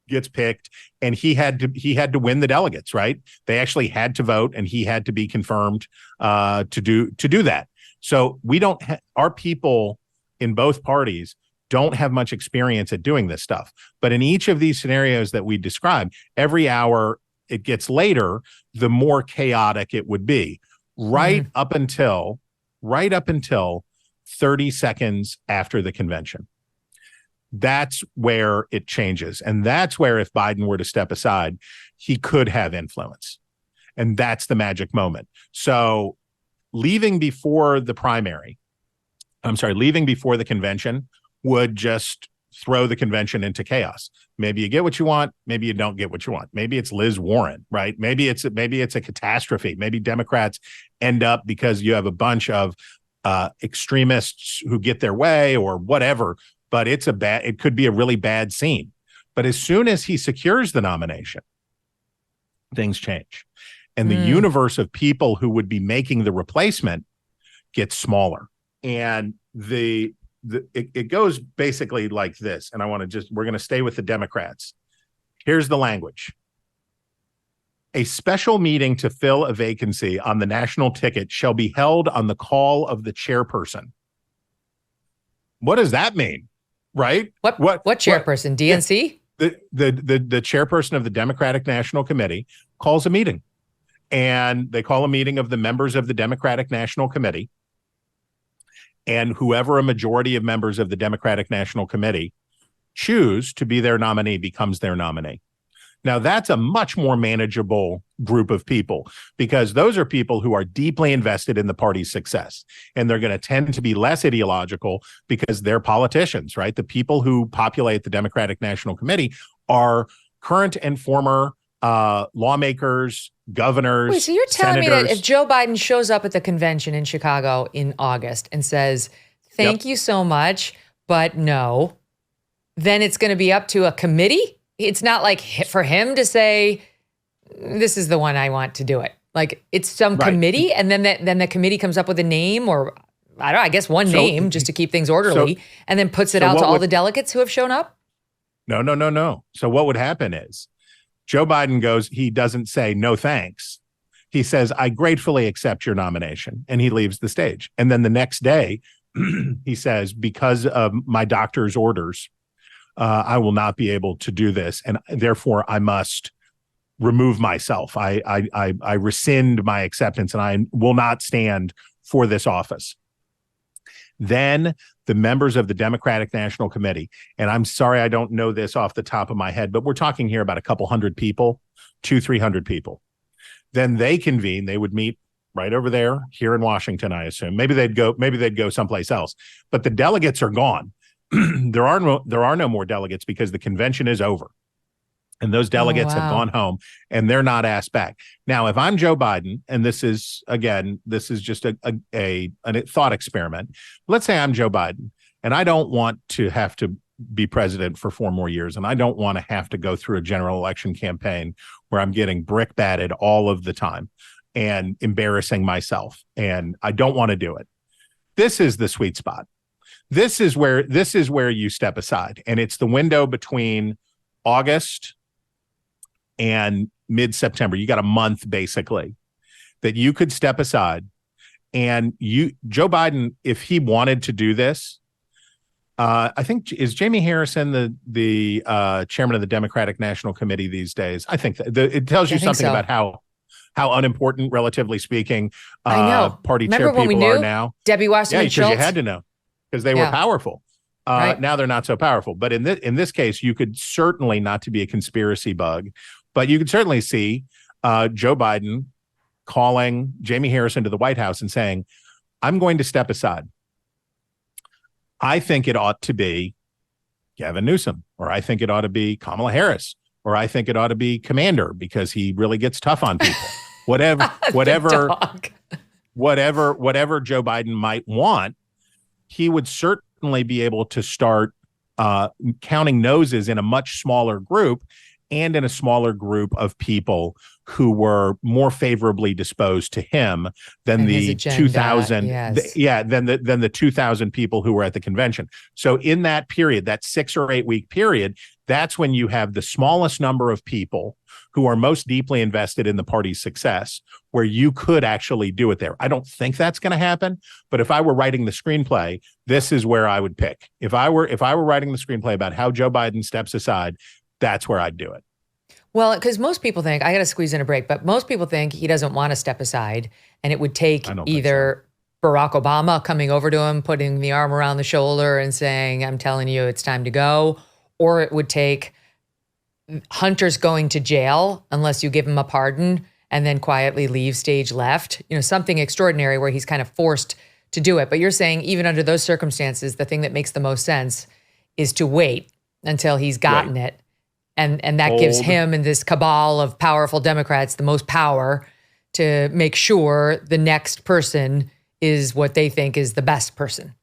Speaker 2: gets picked, and he had to win the delegates, right? They actually had to vote, and he had to be confirmed to do that. So our people in both parties don't have much experience at doing this stuff. But in each of these scenarios that we described, every hour it gets later, the more chaotic it would be, right up until 30 seconds after the convention. That's where it changes. And that's where, if Biden were to step aside, he could have influence. And that's the magic moment. So leaving before the convention would just throw the convention into chaos. Maybe you get what you want. Maybe you don't get what you want. Maybe it's Liz Warren, right? Maybe it's a catastrophe. Maybe Democrats end up, because you have a bunch of extremists who get their way or whatever, but it could be a really bad scene. But as soon as he secures the nomination, things change. And the universe of people who would be making the replacement gets smaller. And it goes basically like this. And we're going to stay with the Democrats. Here's the language. A special meeting to fill a vacancy on the national ticket shall be held on the call of the chairperson. What does that mean? Right?
Speaker 1: What chairperson? DNC?
Speaker 2: The chairperson of the Democratic National Committee calls a meeting, and they call a meeting of the members of the Democratic National Committee, and whoever a majority of members of the Democratic National Committee choose to be their nominee becomes their nominee. Now, that's a much more manageable group of people, because those are people who are deeply invested in the party's success, and they're going to tend to be less ideological because they're politicians, right? The people who populate the Democratic National Committee are current and former lawmakers, governors.
Speaker 1: Wait, so you're telling
Speaker 2: senators.
Speaker 1: me that if Joe Biden shows up at the convention in Chicago in August and says, thank you so much, but no, then it's going to be up to a committee? It's not like for him to say, this is the one I want to do it. Like, it's some committee, and then the committee comes up with a name, or I don't know, I guess one name just to keep things orderly, and then puts it out to all the delegates who have shown up?
Speaker 2: No. So what would happen is Joe Biden he doesn't say no thanks. He says, I gratefully accept your nomination, and he leaves the stage. And then the next day, he says, because of my doctor's orders, I will not be able to do this, and therefore I must remove myself. I rescind my acceptance, and I will not stand for this office. Then the members of the Democratic National Committee, and I'm sorry I don't know this off the top of my head, but we're talking here about a couple hundred people, 200-300 people. Then they convene. They would meet right over there here in Washington, I assume. Maybe they'd go someplace else, but the delegates are gone. There are no more delegates because the convention is over, and those delegates have gone home, and they're not asked back. Now, if I'm Joe Biden, and this is just a thought experiment. Let's say I'm Joe Biden, and I don't want to have to be president for 4 more years, and I don't want to have to go through a general election campaign where I'm getting brickbatted all of the time and embarrassing myself, and I don't want to do it. This is the sweet spot. This is where you step aside, and it's the window between August and mid-September. You got a month basically that you could step aside, and Joe Biden, if he wanted to do this, I think, is Jamie Harrison the chairman of the Democratic National Committee these days? I think it tells you something about how unimportant, relatively speaking, party chair people are now.
Speaker 1: Debbie Wasserman Schultz?
Speaker 2: Yeah, because you had to know. Because they were powerful. Right. Now they're not so powerful. But in this case, you could certainly, not to be a conspiracy bug, but you could certainly see Joe Biden calling Jamie Harrison to the White House and saying, I'm going to step aside. I think it ought to be Gavin Newsom, or I think it ought to be Kamala Harris, or I think it ought to be Commander, because he really gets tough on people. Whatever Joe Biden might want, he would certainly be able to start counting noses in a much smaller group and in a smaller group of people who were more favorably disposed to him than
Speaker 1: And
Speaker 2: the
Speaker 1: his agenda,
Speaker 2: 2,000
Speaker 1: yes.
Speaker 2: than the 2,000 people who were at the convention. So in that period, that 6 or 8 week period, that's when you have the smallest number of people who are most deeply invested in the party's success, where you could actually do it there. I don't think that's going to happen, but if I were writing the screenplay, this is where I would pick. If I were writing the screenplay about how Joe Biden steps aside, that's where I'd do it.
Speaker 1: Well, because most people think, I got to squeeze in a break, but most people think he doesn't want to step aside, and it would take either Barack Obama coming over to him, putting the arm around the shoulder and saying, I'm telling you, it's time to go, or it would take Hunter's going to jail unless you give him a pardon and then quietly leave stage left, something extraordinary where he's kind of forced to do it. But you're saying even under those circumstances, the thing that makes the most sense is to wait until he's gotten it. And that gives him and this cabal of powerful Democrats the most power to make sure the next person is what they think is the best person.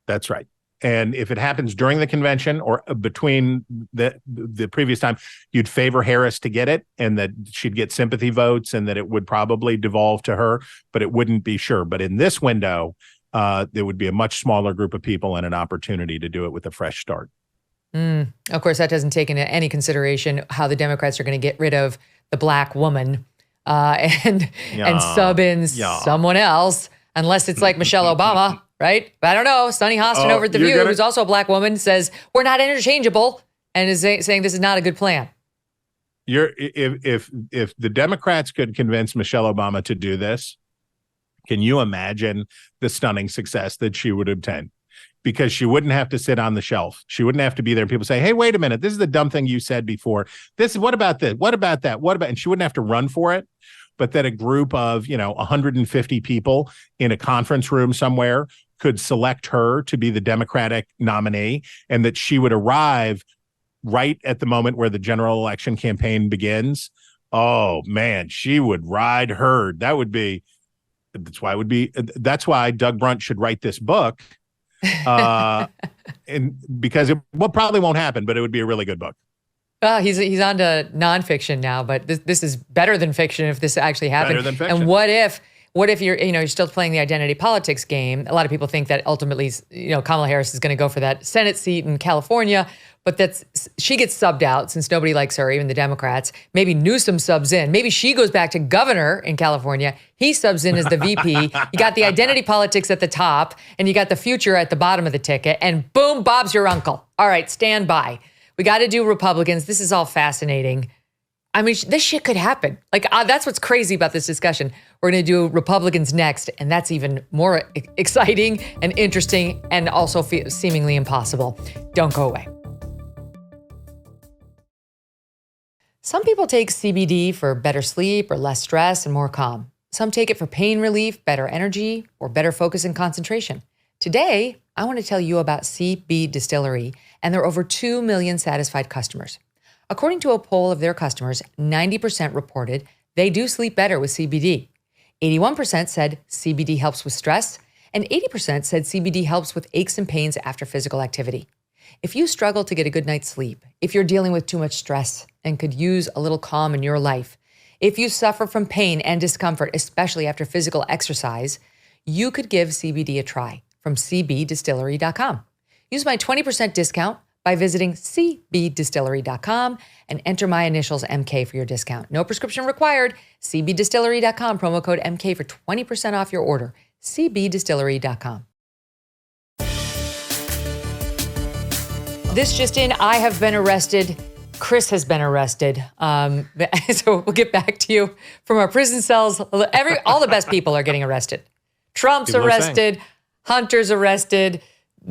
Speaker 2: That's right. And if it happens during the convention or between the previous time, you'd favor Harris to get it and that she'd get sympathy votes and that it would probably devolve to her, but it wouldn't be sure. But in this window, there would be a much smaller group of people and an opportunity to do it with a fresh start.
Speaker 1: Of course, that doesn't take into any consideration how the Democrats are going to get rid of the black woman and sub in someone else, unless it's like Michelle Obama, right? But I don't know. Sonny Hostin over at The View, who's also a black woman, says we're not interchangeable and is saying this is not a good plan.
Speaker 2: If the Democrats could convince Michelle Obama to do this, can you imagine the stunning success that she would obtain? Because she wouldn't have to sit on the shelf. She wouldn't have to be there. People say, hey, wait a minute. This is the dumb thing you said before. What about this? What about that? And she wouldn't have to run for it. But that a group of, 150 people in a conference room somewhere could select her to be the Democratic nominee, and that she would arrive right at the moment where the general election campaign begins. Oh, man, she would ride herd. That's why Doug Brunt should write this book. And because it probably won't happen, but it would be a really good book.
Speaker 1: He's on to nonfiction now, but this is better than fiction if this actually happened.
Speaker 2: Better than fiction.
Speaker 1: And what if you're still playing the identity politics game? A lot of people think that ultimately, Kamala Harris is going to go for that Senate seat in California, but she gets subbed out since nobody likes her, even the Democrats. Maybe Newsom subs in. Maybe she goes back to governor in California. He subs in as the VP. You got the identity politics at the top, and you got the future at the bottom of the ticket, and boom, Bob's your uncle. All right, stand by. We got to do Republicans. This is all fascinating. I mean, this shit could happen. That's what's crazy about this discussion. We're going to do Republicans next, and that's even more exciting and interesting and also seemingly impossible. Don't go away. Some people take CBD for better sleep or less stress and more calm. Some take it for pain relief, better energy, or better focus and concentration. Today, I want to tell you about CB Distillery and their over 2 million satisfied customers. According to a poll of their customers, 90% reported they do sleep better with CBD. 81% said CBD helps with stress, and 80% said CBD helps with aches and pains after physical activity. If you struggle to get a good night's sleep, if you're dealing with too much stress and could use a little calm in your life, if you suffer from pain and discomfort, especially after physical exercise, you could give CBD a try from cbdistillery.com. Use my 20% discount by visiting cbdistillery.com and enter my initials MK for your discount. No prescription required. cbdistillery.com, promo code MK for 20% off your order. cbdistillery.com. This just in, I have been arrested. Chris has been arrested. So we'll get back to you from our prison cells. All the best people are getting arrested. Trump's arrested. Hunter's arrested.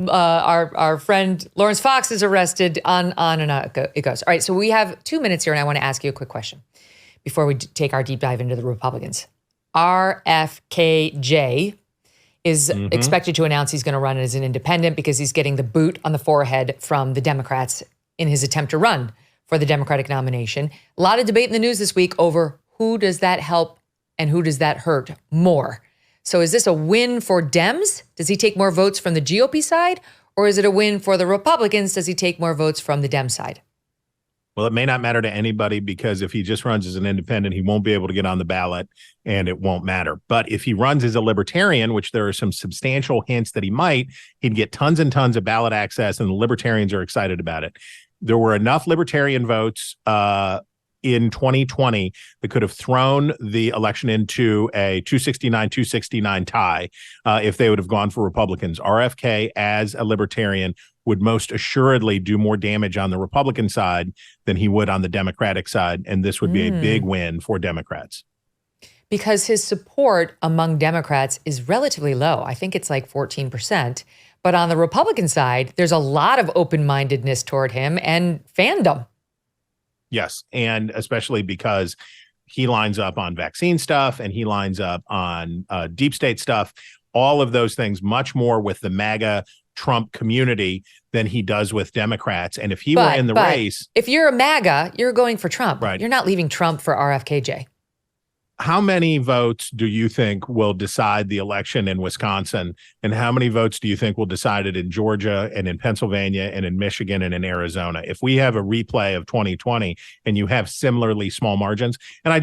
Speaker 1: Our friend Laurence Fox is arrested. On and on it goes. All right, so we have 2 minutes here, and I want to ask you a quick question before we take our deep dive into the Republicans. RFKJ is expected to announce he's going to run as an independent because he's getting the boot on the forehead from the Democrats in his attempt to run for the Democratic nomination. A lot of debate in the news this week over who does that help and who does that hurt more. So is this a win for Dems? Does he take more votes from the GOP side? Or is it a win for the Republicans? Does he take more votes from the Dem side?
Speaker 2: Well, it may not matter to anybody because if he just runs as an independent, he won't be able to get on the ballot and it won't matter. But if he runs as a libertarian, which there are some substantial hints that he might, he'd get tons and tons of ballot access, and the libertarians are excited about it. There were enough libertarian votes in 2020 that could have thrown the election into a 269-269 tie if they would have gone for Republicans. RFK, as a libertarian, would most assuredly do more damage on the Republican side than he would on the Democratic side, and this would be a big win for Democrats.
Speaker 1: Because his support among Democrats is relatively low. I think it's like 14%. But on the Republican side, there's a lot of open-mindedness toward him and fandom.
Speaker 2: Yes, and especially because he lines up on vaccine stuff and he lines up on deep state stuff, all of those things, much more with the MAGA Trump community than he does with Democrats. And if he were in the race...
Speaker 1: If you're a MAGA, you're going for Trump.
Speaker 2: Right.
Speaker 1: You're not leaving Trump for RFKJ.
Speaker 2: How many votes do you think will decide the election in Wisconsin? And how many votes do you think will decide it in Georgia and in Pennsylvania and in Michigan and in Arizona? If we have a replay of 2020 and you have similarly small margins, and I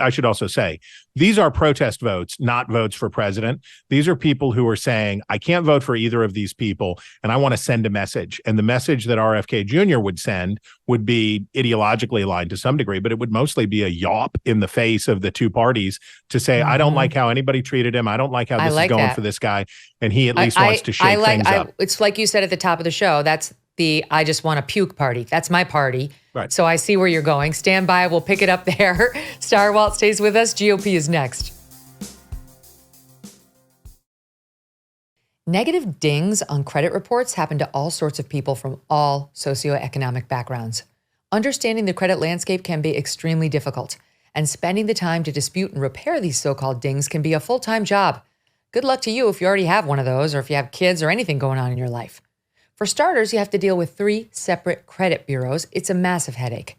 Speaker 2: should also say, these are protest votes, not votes for president. These are people who are saying, I can't vote for either of these people, and I want to send a message. And the message that RFK Jr. would send would be ideologically aligned to some degree, but it would mostly be a yawp in the face of the two parties to say, I don't like how anybody treated him. I don't like how this is going for this guy. And he at least wants to shake things up.
Speaker 1: It's like you said at the top of the show, that's the I just want to puke party. That's my party.
Speaker 2: Right.
Speaker 1: So I see where you're going. Stand by. We'll pick it up there. Stirewalt stays with us. GOP is next. Negative dings on credit reports happen to all sorts of people from all socioeconomic backgrounds. Understanding the credit landscape can be extremely difficult, and spending the time to dispute and repair these so-called dings can be a full-time job. Good luck to you if you already have one of those or if you have kids or anything going on in your life. For starters, you have to deal with 3 separate credit bureaus. It's a massive headache.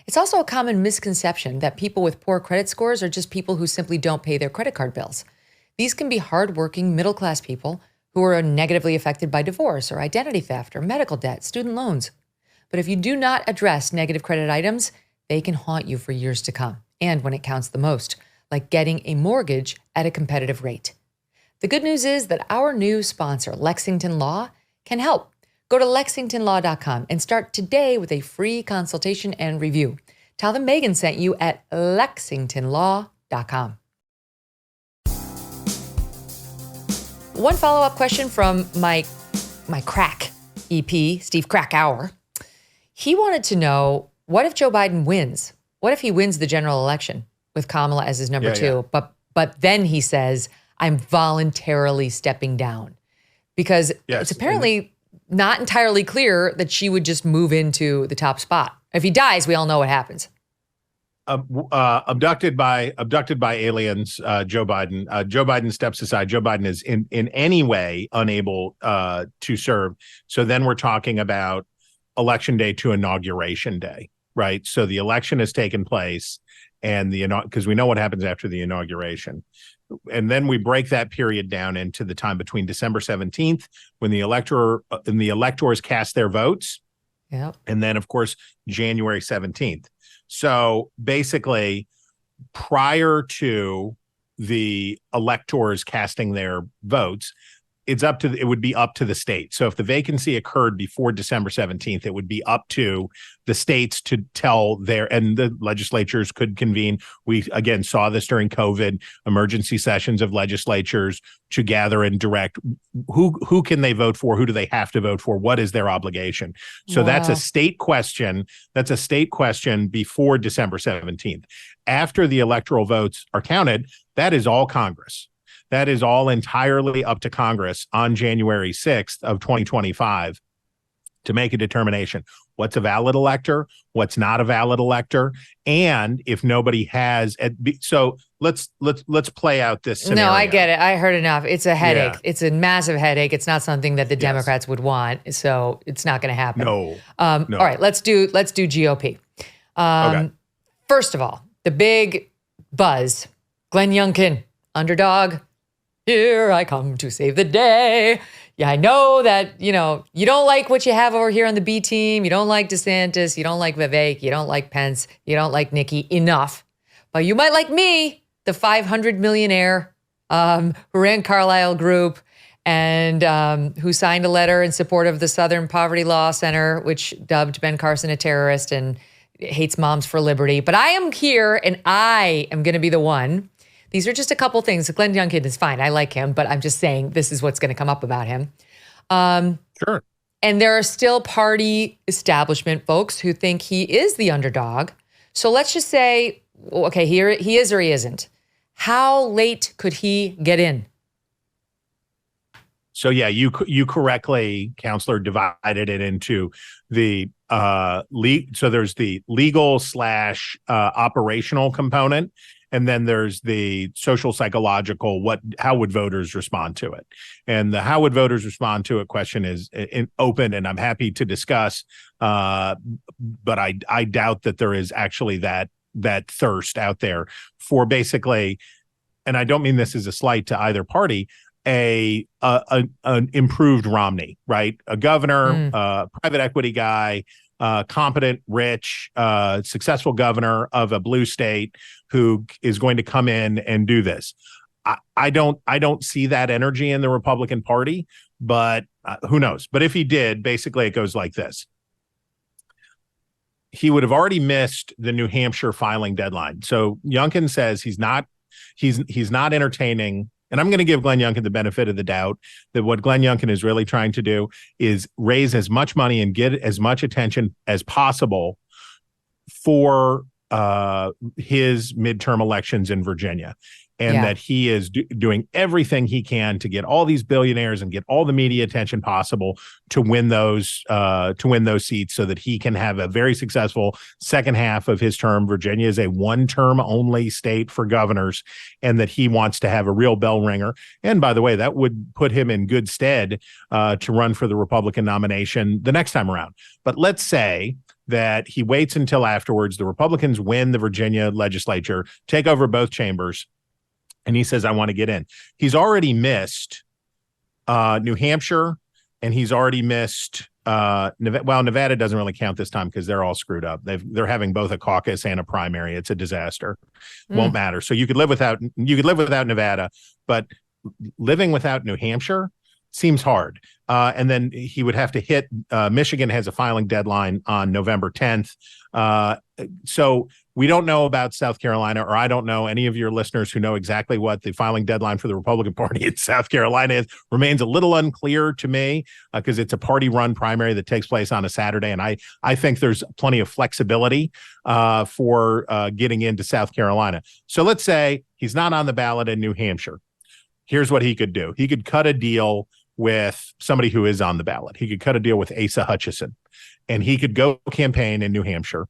Speaker 1: It's also a common misconception that people with poor credit scores are just people who simply don't pay their credit card bills. These can be hardworking, middle-class people who are negatively affected by divorce or identity theft or medical debt, student loans. But if you do not address negative credit items, they can haunt you for years to come, and when it counts the most, like getting a mortgage at a competitive rate. The good news is that our new sponsor, Lexington Law, can help. Go to LexingtonLaw.com and start today with a free consultation and review. Tell them Megyn sent you at LexingtonLaw.com. One follow-up question from my crack EP, Steve Krakauer. He wanted to know, what if Joe Biden wins? What if he wins the general election with Kamala as his number 2?
Speaker 2: Yeah.
Speaker 1: But then he says, I'm voluntarily stepping down. Because it's apparently not entirely clear that she would just move into the top spot. If he dies, we all know what happens.
Speaker 2: Abducted by aliens, Joe Biden. Joe Biden steps aside. Joe Biden is in any way unable to serve. So then we're talking about election day to inauguration day, right? So the election has taken place, and because we know what happens after the inauguration. And then we break that period down into the time between December 17th, when the electors cast their votes.
Speaker 1: Yep.
Speaker 2: And then, of course, January 17th. So basically, prior to the electors casting their votes, it would be up to the state. So if the vacancy occurred before December 17th, it would be up to the states to tell and the legislatures could convene. We, again, saw this during COVID, emergency sessions of legislatures to gather and direct who can they vote for? Who do they have to vote for? What is their obligation? So that's a state question. That's a state question before December 17th. After the electoral votes are counted, that is all Congress. That is all entirely up to Congress on January 6th of 2025 to make a determination. What's a valid elector? What's not a valid elector? And if nobody has, so let's play out this scenario.
Speaker 1: No, I get it. I heard enough. It's a headache.
Speaker 2: Yeah.
Speaker 1: It's a massive headache. It's not something that the Democrats would want. So it's not going to happen.
Speaker 2: No.
Speaker 1: All right, let's do GOP.
Speaker 2: Okay.
Speaker 1: First of all, the big buzz, Glenn Youngkin, underdog. Here I come to save the day. Yeah, I know that, you don't like what you have over here on the B team. You don't like DeSantis. You don't like Vivek. You don't like Pence. You don't like Nikki enough. But you might like me, the 500 millionaire who ran Carlyle Group and who signed a letter in support of the Southern Poverty Law Center, which dubbed Ben Carson a terrorist and hates Moms for Liberty. But I am here and I am going to be the one. These are just a couple things. Glenn Youngkin is fine. I like him, but I'm just saying this is what's going to come up about him.
Speaker 2: Sure.
Speaker 1: And there are still party establishment folks who think he is the underdog. So let's just say, okay, here he is or he isn't. How late could he get in?
Speaker 2: So yeah, you correctly, Counselor, divided it into the so there's the legal / operational component, and then there's the social psychological. How would voters respond to it? And the how would voters respond to it question is open, and I'm happy to discuss. But I doubt that there is actually that thirst out there for basically, and I don't mean this as a slight to either party, an improved Romney, right? A governor, private equity guy, competent, rich, successful governor of a blue state who is going to come in and do this. I don't see that energy in the Republican Party, but who knows? But if he did, basically it goes like this. He would have already missed the New Hampshire filing deadline. So Youngkin says he's not entertaining. And I'm going to give Glenn Youngkin the benefit of the doubt that what Glenn Youngkin is really trying to do is raise as much money and get as much attention as possible for his midterm elections in Virginia. And that he is doing everything he can to get all these billionaires and get all the media attention possible to win those seats so that he can have a very successful second half of his term. Virginia is a one-term only state for governors, and that he wants to have a real bell ringer. And by the way, that would put him in good stead to run for the Republican nomination the next time around. But let's say that he waits until afterwards, the Republicans win the Virginia legislature, take over both chambers, and he says, I want to get in. He's already missed New Hampshire, and he's already missed Nevada. Well, Nevada doesn't really count this time because they're all screwed up. They're having both a caucus and a primary. It's a disaster. Won't matter. So you could live without Nevada, but living without New Hampshire seems hard. And then he would have to hit Michigan has a filing deadline on November 10th. So we don't know about South Carolina, or I don't know any of your listeners who know exactly what the filing deadline for the Republican Party in South Carolina is. Remains a little unclear to me because it's a party-run primary that takes place on a Saturday. And I think there's plenty of flexibility for getting into South Carolina. So let's say he's not on the ballot in New Hampshire. Here's what he could do. He could cut a deal with somebody who is on the ballot. He could cut a deal with Asa Hutchinson, and he could go campaign in New Hampshire.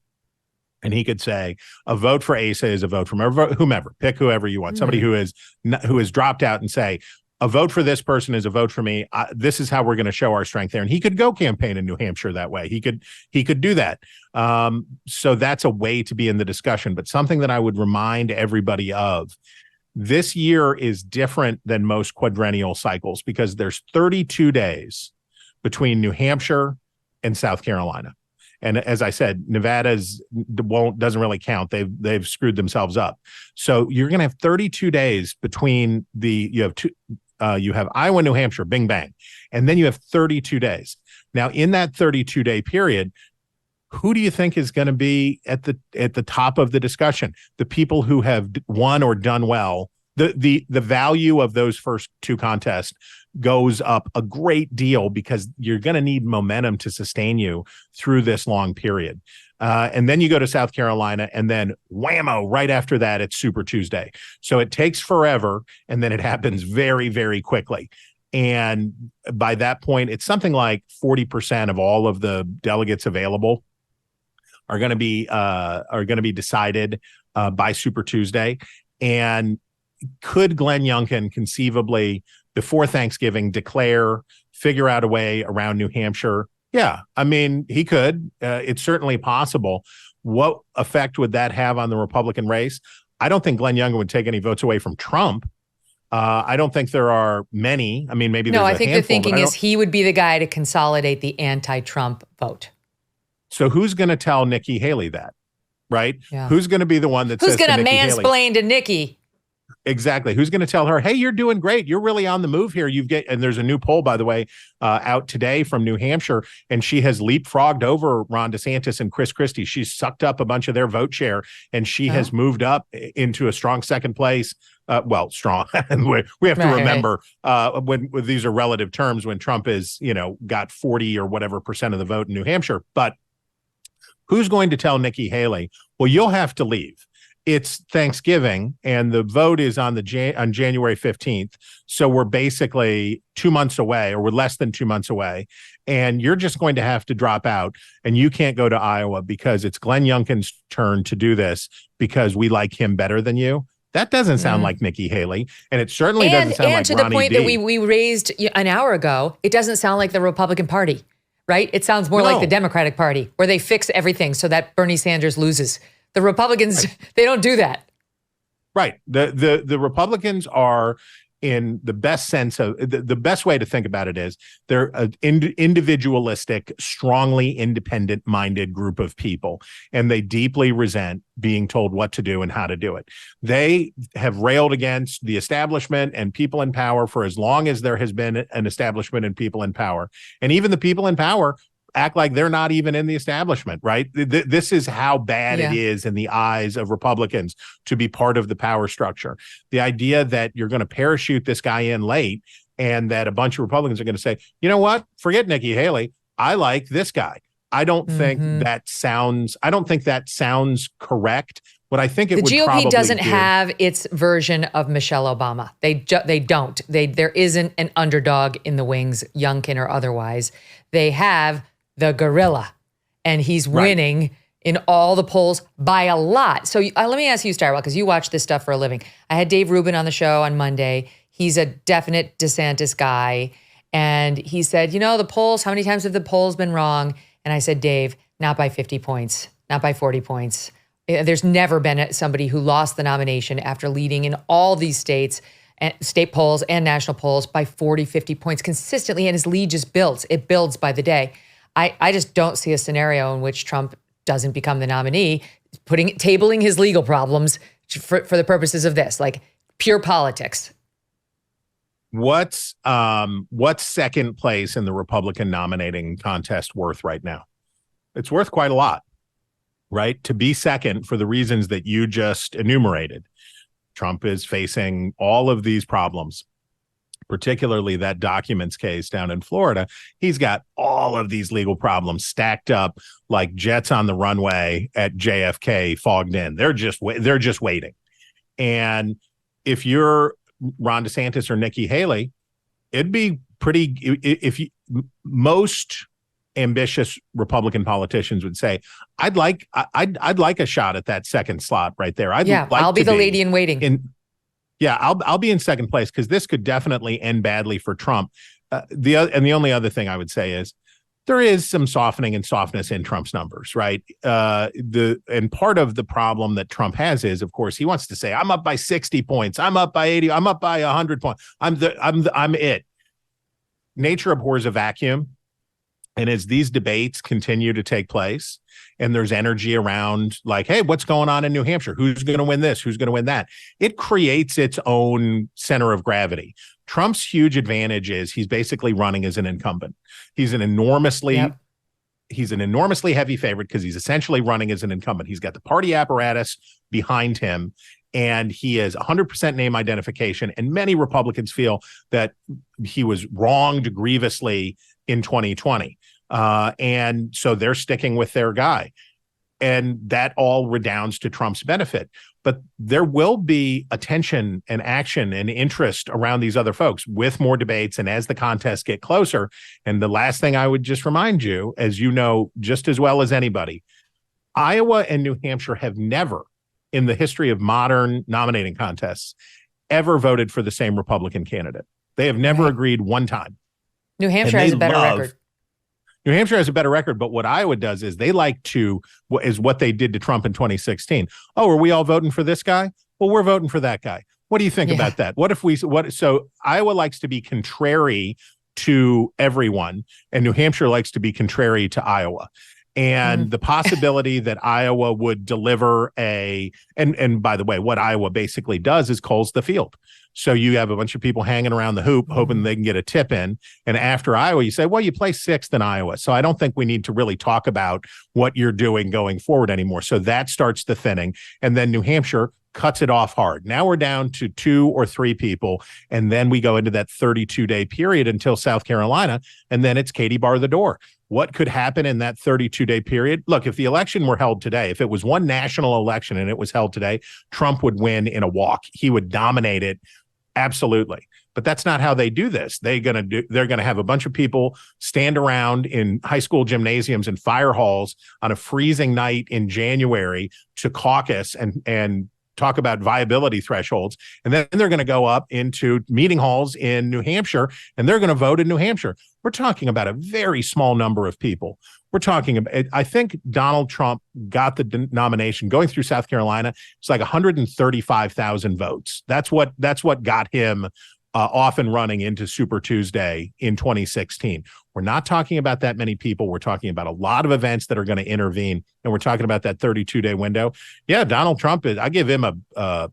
Speaker 2: And he could say a vote for Asa is a vote from whomever, pick whoever you want, somebody who has dropped out, and say a vote for this person is a vote for me. This is how we're going to show our strength there. And he could go campaign in New Hampshire that way. He could do that. So that's a way to be in the discussion. But something that I would remind everybody of, this year is different than most quadrennial cycles because there's 32 days between New Hampshire and South Carolina. And as I said, Nevada's doesn't really count. They've screwed themselves up. So you're going to have 32 days between you have Iowa, New Hampshire, bing bang, and then you have 32 days. Now in that 32-day period, who do you think is going to be at the top of the discussion? The people who have won or done well. The value of those first two contests goes up a great deal because you're going to need momentum to sustain you through this long period. And then you go to South Carolina, and then whammo, right after that, it's Super Tuesday. So it takes forever, and then it happens very, very quickly. And by that point, it's something like 40% of all of the delegates available are going to be decided by Super Tuesday. And could Glenn Youngkin conceivably before Thanksgiving figure out a way around New Hampshire? Yeah, I mean, he could. It's certainly possible. What effect would that have on the Republican race? I don't think Glenn Youngkin would take any votes away from Trump. I don't think there are many. I mean, maybe
Speaker 1: No,
Speaker 2: there's
Speaker 1: I
Speaker 2: a
Speaker 1: think
Speaker 2: handful,
Speaker 1: the thinking is he would be the guy to consolidate the anti-Trump vote.
Speaker 2: So who's going to tell Nikki Haley that, right?
Speaker 1: Yeah.
Speaker 2: Who's going to be the one that
Speaker 1: Who's
Speaker 2: says to
Speaker 1: going to
Speaker 2: Nikki Haley,
Speaker 1: mansplain to Nikki?
Speaker 2: exactly. Who's going to tell her, hey, you're doing great. You're really on the move here. And there's a new poll, by the way, out today from New Hampshire, and she has leapfrogged over Ron DeSantis and Chris Christie. She's sucked up a bunch of their vote share, and she has moved up into a strong second place. Strong. we have to remember when these are relative terms, when Trump is, got 40 or whatever percent of the vote in New Hampshire. But who's going to tell Nikki Haley, well, you'll have to leave? It's Thanksgiving, and the vote is on January 15th. So we're basically 2 months away, or we're less than 2 months away. And you're just going to have to drop out, and you can't go to Iowa because it's Glenn Youngkin's turn to do this because we like him better than you. That doesn't sound like Nikki Haley, and it certainly doesn't sound like Ronnie D.
Speaker 1: And to the point that we raised an hour ago, it doesn't sound like the Republican Party, right? It sounds more like the Democratic Party, where they fix everything so that Bernie Sanders loses. The Republicans, they don't do that.
Speaker 2: Right. The Republicans are, in the best sense of the best way to think about it is they're an individualistic, strongly independent minded group of people, and they deeply resent being told what to do and how to do it. They have railed against the establishment and people in power for as long as there has been an establishment and people in power. And even the people in power act like they're not even in the establishment, right? This is how bad it is in the eyes of Republicans to be part of the power structure. The idea that you're going to parachute this guy in late and that a bunch of Republicans are going to say, you know what, forget Nikki Haley, I like this guy. I don't think that sounds correct. What I think it would probably
Speaker 1: GOP doesn't have its version of Michelle Obama. They don't. There isn't an underdog in the wings, Youngkin or otherwise. They have the gorilla, and he's winning in all the polls by a lot. So let me ask you, Stirewalt, because you watch this stuff for a living. I had Dave Rubin on the show on Monday. He's a definite DeSantis guy. And he said, the polls, how many times have the polls been wrong? And I said, Dave, not by 50 points, not by 40 points. There's never been somebody who lost the nomination after leading in all these states, state polls and national polls, by 40, 50 points consistently. And his lead just builds. It builds by the day. I just don't see a scenario in which Trump doesn't become the nominee, tabling his legal problems for the purposes of this, like pure politics.
Speaker 2: What's second place in the Republican nominating contest worth right now? It's worth quite a lot, right? To be second for the reasons that you just enumerated. Trump is facing all of these problems, particularly that documents case down in Florida. He's got all of these legal problems stacked up like jets on the runway at JFK fogged in. They're just waiting. And if you're Ron DeSantis or Nikki Haley, it'd be most ambitious Republican politicians would say, I'd like a shot at that second slot right there.
Speaker 1: I'll be the lady in waiting.
Speaker 2: I'll be in second place because this could definitely end badly for Trump. The only other thing I would say is there is some softening and softness in Trump's numbers, right? And part of the problem that Trump has is, of course, he wants to say, I'm up by 60 points, I'm up by 80, I'm up by 100 points, I'm it. Nature abhors a vacuum. And as these debates continue to take place and there's energy around like, hey, what's going on in New Hampshire? Who's going to win this? Who's going to win that? It creates its own center of gravity. Trump's huge advantage is he's basically running as an incumbent. He's an enormously heavy favorite because he's essentially running as an incumbent. He's got the party apparatus behind him, and he is 100% name identification. And many Republicans feel that he was wronged grievously in 2020. And so they're sticking with their guy. And that all redounds to Trump's benefit. But there will be attention and action and interest around these other folks with more debates and as the contests get closer. And the last thing I would just remind you, as you know just as well as anybody, Iowa and New Hampshire have never, in the history of modern nominating contests, ever voted for the same Republican candidate. They have never agreed one time.
Speaker 1: New Hampshire has a better record.
Speaker 2: New Hampshire has a better record, but what Iowa does is they like to, is what they did to Trump in 2016. Oh, are we all voting for this guy? Well, we're voting for that guy. What do you think about that? So Iowa likes to be contrary to everyone, and New Hampshire likes to be contrary to Iowa. And the possibility that Iowa would deliver and by the way, what Iowa basically does is calls the field. So you have a bunch of people hanging around the hoop, hoping they can get a tip in. And after Iowa, you say, well, you play sixth in Iowa. So I don't think we need to really talk about what you're doing going forward anymore. So that starts the thinning. And then New Hampshire cuts it off hard. Now we're down to 2 or 3 people. And then we go into that 32-day period until South Carolina. And then it's Katie bar the door. What could happen in that 32-day period? Look, if the election were held today, if it was one national election and it was held today, Trump would win in a walk. He would dominate it. Absolutely. But that's not how they do this. They're going to have a bunch of people stand around in high school gymnasiums and fire halls on a freezing night in January to caucus and talk about viability thresholds. And then they're going to go up into meeting halls in New Hampshire and they're going to vote in New Hampshire. We're talking about a very small number of people. We're talking about, I think Donald Trump got the nomination going through South Carolina. It's like 135,000 votes. That's what got him off and running into Super Tuesday in 2016. We're not talking about that many people. We're talking about a lot of events that are going to intervene. And we're talking about that 32-day window. Yeah, Donald Trump I give him a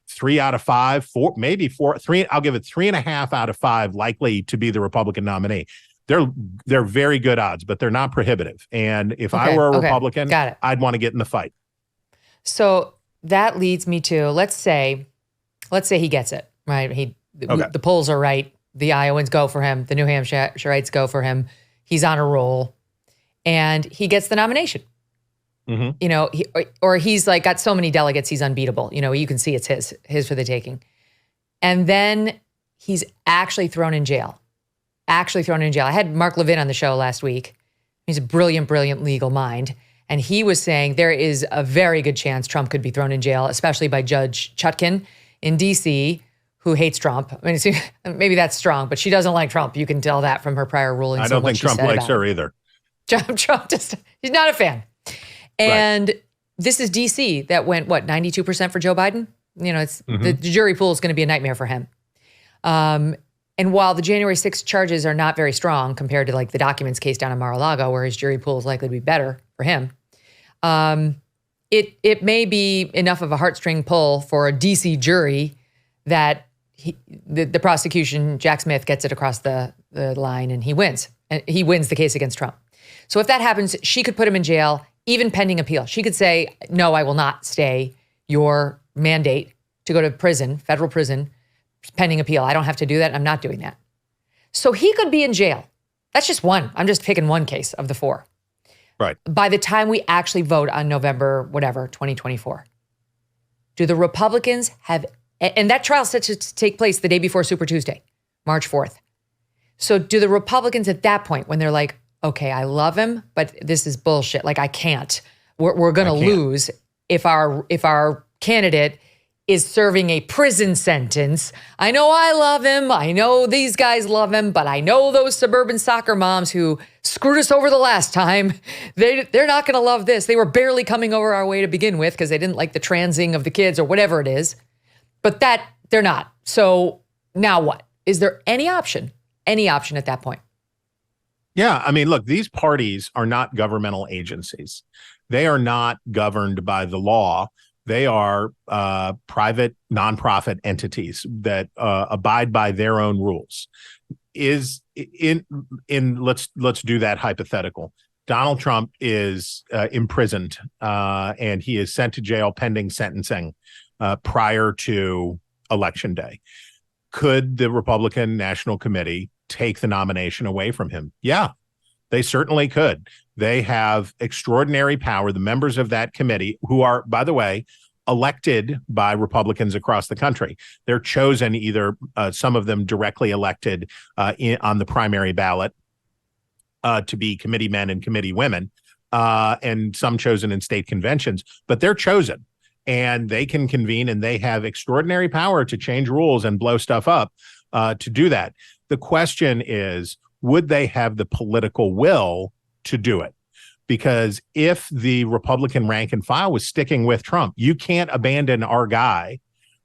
Speaker 2: 3 out of 5, 4, maybe 4, 3. I'll give it 3.5 out of 5 likely to be the Republican nominee. They're very good odds, but they're not prohibitive. And if I were a Republican, I'd want to get in the fight.
Speaker 1: So that leads me to, let's say he gets it, right? The polls are right. The Iowans go for him. The New Hampshireites go for him. He's on a roll and he gets the nomination. You know, he's like got so many delegates, he's unbeatable. You know, you can see it's his for the taking. And then he's actually thrown in jail. I had Mark Levin on the show last week. He's a brilliant, brilliant legal mind. And he was saying there is a very good chance Trump could be thrown in jail, especially by Judge Chutkan in D.C., who hates Trump. I mean, maybe that's strong, but she doesn't like Trump. You can tell that from her prior rulings.
Speaker 2: I don't think Trump likes her either.
Speaker 1: Trump he's not a fan. And this is D.C. that went, 92% for Joe Biden? You know, it's the jury pool is going to be a nightmare for him. And while the January 6th charges are not very strong compared to like the documents case down in Mar-a-Lago, where his jury pool is likely to be better for him, it may be enough of a heartstring pull for a D.C. jury that the prosecution, Jack Smith, gets it across the line and he wins. And he wins the case against Trump. So if that happens, she could put him in jail, even pending appeal. She could say, no, I will not stay your mandate to go to prison, federal prison, pending appeal. I don't have to do that. I'm not doing that. So he could be in jail. That's just one. I'm just picking one case of the 4.
Speaker 2: Right.
Speaker 1: By the time we actually vote on November, 2024, do the Republicans have, and that trial is set to take place the day before Super Tuesday, March 4th. So do the Republicans at that point, when they're like, okay, I love him, but this is bullshit. Like I can't, we're going to lose if our candidate is serving a prison sentence. I know I love him. I know these guys love him, but I know those suburban soccer moms who screwed us over the last time. They're not going to love this. They were barely coming over our way to begin with because they didn't like the transing of the kids or whatever it is. But that they're not. So now what? Is there any option at that point?
Speaker 2: Yeah. I mean, look, these parties are not governmental agencies. They are not governed by the law. They are private nonprofit entities that abide by their own rules. Let's do that hypothetical. Donald Trump is imprisoned and he is sent to jail pending sentencing prior to Election Day. Could the Republican National Committee take the nomination away from him? Yeah, they certainly could. They have extraordinary power. The members of that committee, who are, by the way, elected by Republicans across the country. They're chosen either, some of them directly elected on the primary ballot to be committee men and committee women, and some chosen in state conventions, but they're chosen. And they can convene and they have extraordinary power to change rules and blow stuff up to do that. The question is, would they have the political will to do it? Because if the Republican rank and file was sticking with Trump, you can't abandon our guy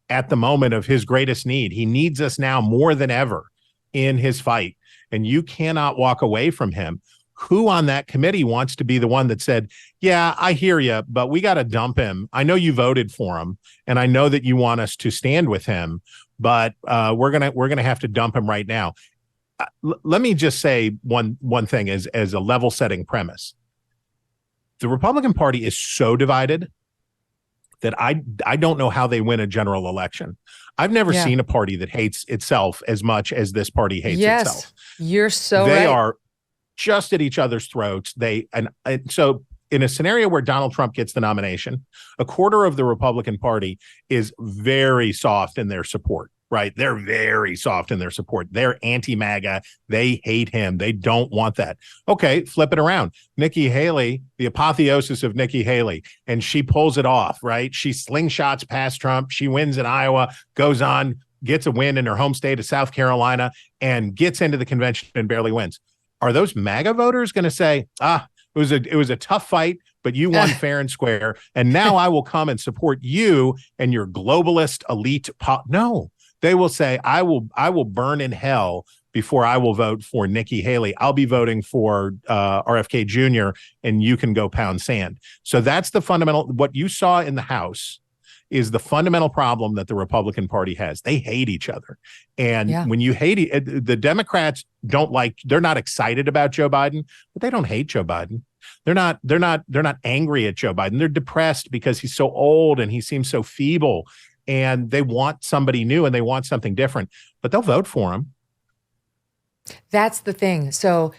Speaker 2: at the moment of his greatest need. He needs us now more than ever in his fight, and you cannot walk away from him. Who on that committee wants to be the one that said, yeah, I hear you, but we got to dump him. I know you voted for him, and I know that you want us to stand with him, but we're gonna have to dump him right now. Let me just say one thing as a level setting premise. The Republican Party is so divided that I don't know how they win a general election. I've never seen a party that hates itself as much as this party hates itself.
Speaker 1: You're so
Speaker 2: They
Speaker 1: right.
Speaker 2: are just at each other's throats. So in a scenario where Donald Trump gets the nomination, a quarter of the Republican Party is very soft in their support, right? They're very soft in their support. They're anti-MAGA. They hate him. They don't want that. Okay, flip it around. Nikki Haley, the apotheosis of Nikki Haley, and she pulls it off, right? She slingshots past Trump. She wins in Iowa, goes on, gets a win in her home state of South Carolina, and gets into the convention and barely wins. Are those MAGA voters going to say, it was a tough fight, but you won fair and square, and now I will come and support you and your globalist elite No, they will say, I will burn in hell before I will vote for Nikki Haley. I'll be voting for RFK Jr., and you can go pound sand. So that's the fundamental. What you saw in the House is the fundamental problem that the Republican Party has. They hate each other. And when you hate the Democrats they're not excited about Joe Biden, but they don't hate Joe Biden. They're not angry at Joe Biden. They're depressed because he's so old and he seems so feeble, and they want somebody new and they want something different, but they'll vote for him.
Speaker 1: That's the thing. So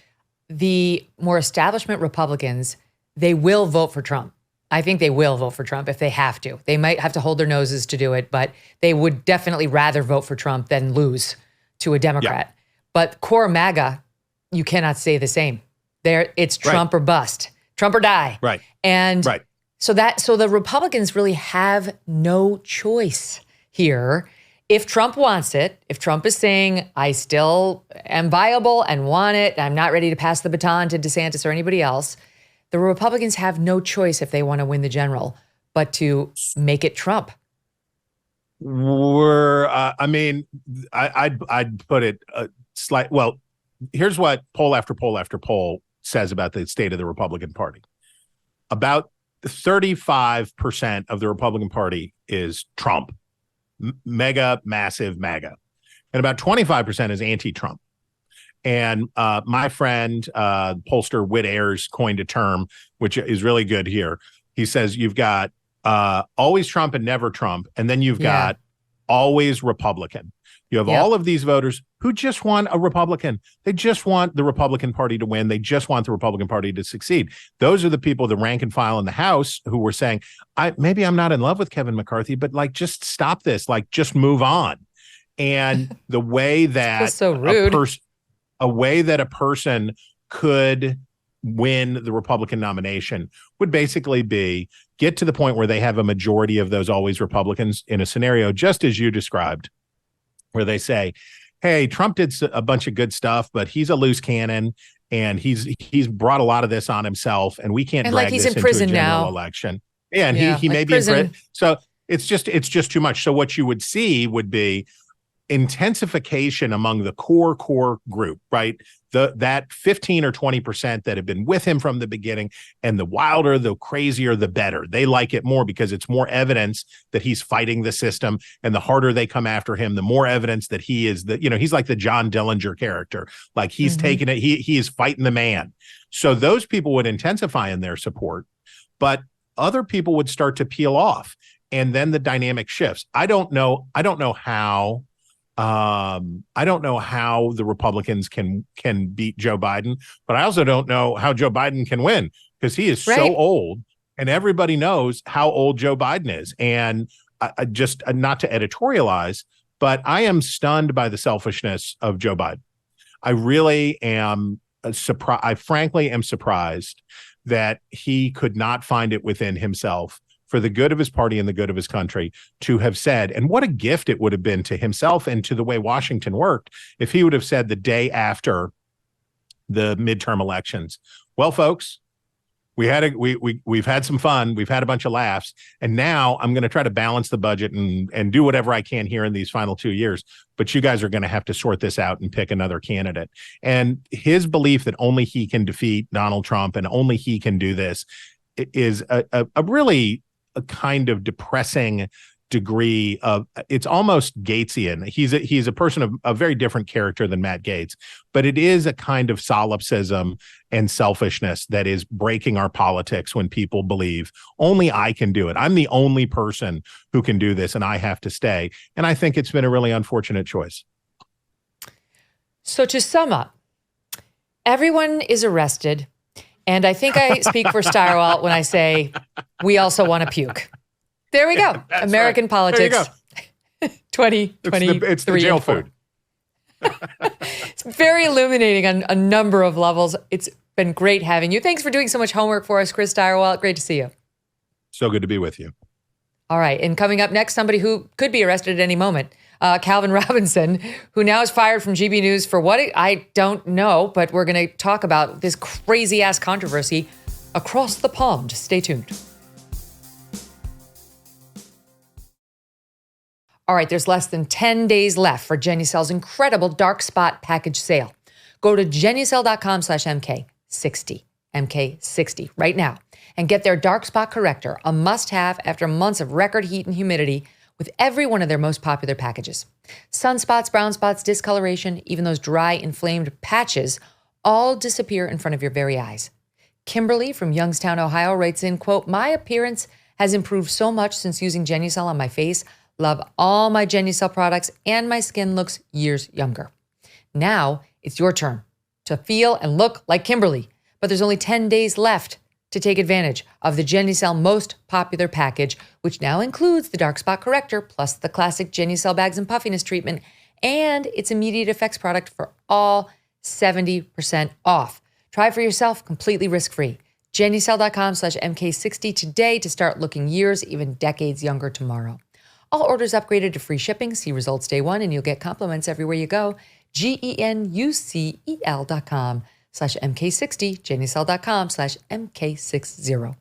Speaker 1: the more establishment Republicans, they will vote for Trump. I think they will vote for Trump if they have to. They might have to hold their noses to do it, but they would definitely rather vote for Trump than lose to a Democrat. Yeah. But core MAGA, you cannot say the same. It's Trump or bust, Trump or die.
Speaker 2: Right.
Speaker 1: And so the Republicans really have no choice here. If Trump wants it, if Trump is saying, I still am viable and want it, I'm not ready to pass the baton to DeSantis or anybody else, the Republicans have no choice if they want to win the general, but to make it Trump.
Speaker 2: I'd put it well, here's what poll after poll after poll says about the state of the Republican Party. About 35% of the Republican Party is Trump, mega, massive MAGA. And about 25% is anti-Trump. And my friend, pollster Whit Ayers coined a term, which is really good here. He says you've got always Trump and never Trump. And then you've got always Republican. You have all of these voters who just want a Republican. They just want the Republican Party to win. They just want the Republican Party to succeed. Those are the people, the rank and file in the House, who were saying, maybe I'm not in love with Kevin McCarthy, but just stop this, just move on. And the way that
Speaker 1: so rude.
Speaker 2: A way that a person could win the Republican nomination would basically be get to the point where they have a majority of those always Republicans in a scenario, just as you described, where they say, hey, Trump did a bunch of good stuff, but he's a loose cannon and he's brought a lot of this on himself, and we can't drag this into a general election. Yeah, and he may be in prison. So it's just too much. So what you would see would be intensification among the core group, right? That 15 or 20% that have been with him from the beginning, and the wilder, the crazier, the better. They like it more because it's more evidence that he's fighting the system, and the harder they come after him, the more evidence that he is he's like the John Dillinger character. Like he's taking it, he is fighting the man. So those people would intensify in their support, but other people would start to peel off, and then the dynamic shifts. I don't know how the Republicans can beat Joe Biden, but I also don't know how Joe Biden can win, because he is so old, and everybody knows how old Joe Biden is. And I just, not to editorialize, but I am stunned by the selfishness of Joe Biden. I really am surprised. I frankly am surprised that he could not find it within himself, for the good of his party and the good of his country, to have said, and what a gift it would have been to himself and to the way Washington worked, if he would have said the day after the midterm elections, well, folks, we've had some fun. We've had a bunch of laughs. And now I'm going to try to balance the budget and do whatever I can here in these final 2 years. But you guys are going to have to sort this out and pick another candidate. And his belief that only he can defeat Donald Trump and only he can do this is a really a kind of depressing degree of, it's almost Gaetzian. He's a person of a very different character than Matt Gaetz, but it is a kind of solipsism and selfishness that is breaking our politics when people believe only I can do it. I'm the only person who can do this and I have to stay. And I think it's been a really unfortunate choice.
Speaker 1: So to sum up, everyone is arrested. And I think I speak for Stirewalt when I say we also want to puke. There we go. American
Speaker 2: right.
Speaker 1: Politics 2023.
Speaker 2: It's the jail food.
Speaker 1: It's very illuminating on a number of levels. It's been great having you. Thanks for doing so much homework for us, Chris Stirewalt. Great to see you.
Speaker 2: So good to be with you.
Speaker 1: All right. And coming up next, somebody who could be arrested at any moment, Calvin Robinson, who now is fired from GB News for what? I don't know, but we're going to talk about this crazy ass controversy across the pond. Stay tuned. All right, there's less than 10 days left for Genucel's incredible dark spot package sale. Go to Genucel.com/MK60, MK60 right now, and get their dark spot corrector, a must-have after months of record heat and humidity with every one of their most popular packages. Sunspots, brown spots, discoloration, even those dry, inflamed patches all disappear in front of your very eyes. Kimberly from Youngstown, Ohio writes in, quote, "My appearance has improved so much since using Genucel on my face. Love all my Genucel products, and my skin looks years younger." Now it's your turn to feel and look like Kimberly, but there's only 10 days left to take advantage of the Genucel most popular package, which now includes the dark spot corrector, plus the classic Genucel bags and puffiness treatment, and its immediate effects product for all 70% off. Try for yourself completely risk-free. Genucel.com/MK60 today to start looking years, even decades younger tomorrow. All orders upgraded to free shipping. See results day one, and you'll get compliments everywhere you go. GENUCEL.com/MK60, Genucel.com/MK60.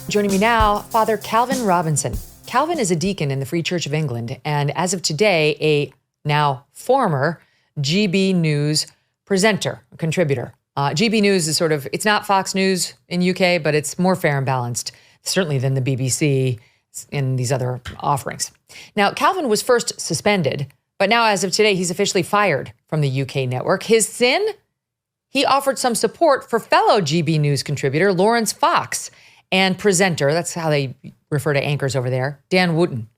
Speaker 1: Joining me now, Father Calvin Robinson. Calvin is a deacon in the Free Church of England, and as of today, a now former GB News presenter, contributor. GB News is sort of, it's not Fox News in UK, but it's more fair and balanced, certainly than the BBC and these other offerings. Now, Calvin was first suspended, but now as of today, he's officially fired from the UK network. His sin? He offered some support for fellow GB News contributor Laurence Fox and presenter, that's how they refer to anchors over there, Dan Wootton.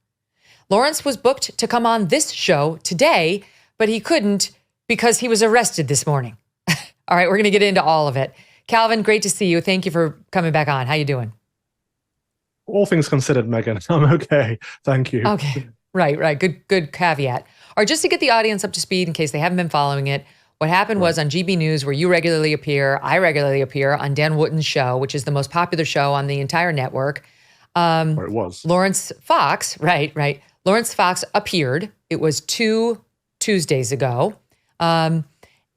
Speaker 1: Laurence was booked to come on this show today, but he couldn't because he was arrested this morning. All right, we're going to get into all of it. Calvin, great to see you. Thank you for coming back on. How you doing?
Speaker 5: All things considered, Megyn, I'm okay. Thank you.
Speaker 1: Okay, right. Good caveat. All right, just to get the audience up to speed in case they haven't been following it, what happened was on GB News, where you regularly appear, I regularly appear on Dan Wootton's show, which is the most popular show on the entire network.
Speaker 5: Where it was.
Speaker 1: Laurence Fox, right. Laurence Fox appeared. It was 2 Tuesdays ago.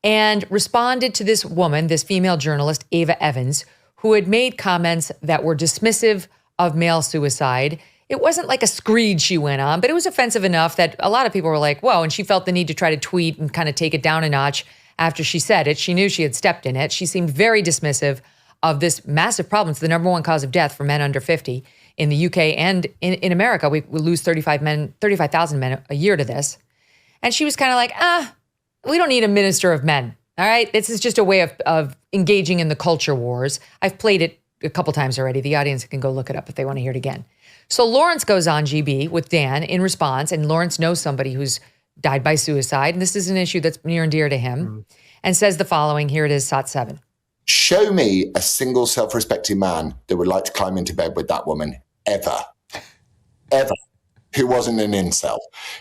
Speaker 1: And responded to this woman, this female journalist, Ava Evans, who had made comments that were dismissive of male suicide. It wasn't like a screed she went on, but it was offensive enough that a lot of people were like, whoa, and she felt the need to try to tweet and kind of take it down a notch after she said it. She knew she had stepped in it. She seemed very dismissive of this massive problem. It's the number one cause of death for men under 50 in the UK and in America. We lose 35,000 men a year to this. And she was kind of like, we don't need a minister of men, all right? This is just a way of engaging in the culture wars. I've played it a couple times already. The audience can go look it up if they want to hear it again. So Laurence goes on GB with Dan in response, and Laurence knows somebody who's died by suicide, and this is an issue that's near and dear to him, and says the following. Here it is, SOT 7.
Speaker 6: Show me a single self-respecting man that would like to climb into bed with that woman, ever, who wasn't an incel,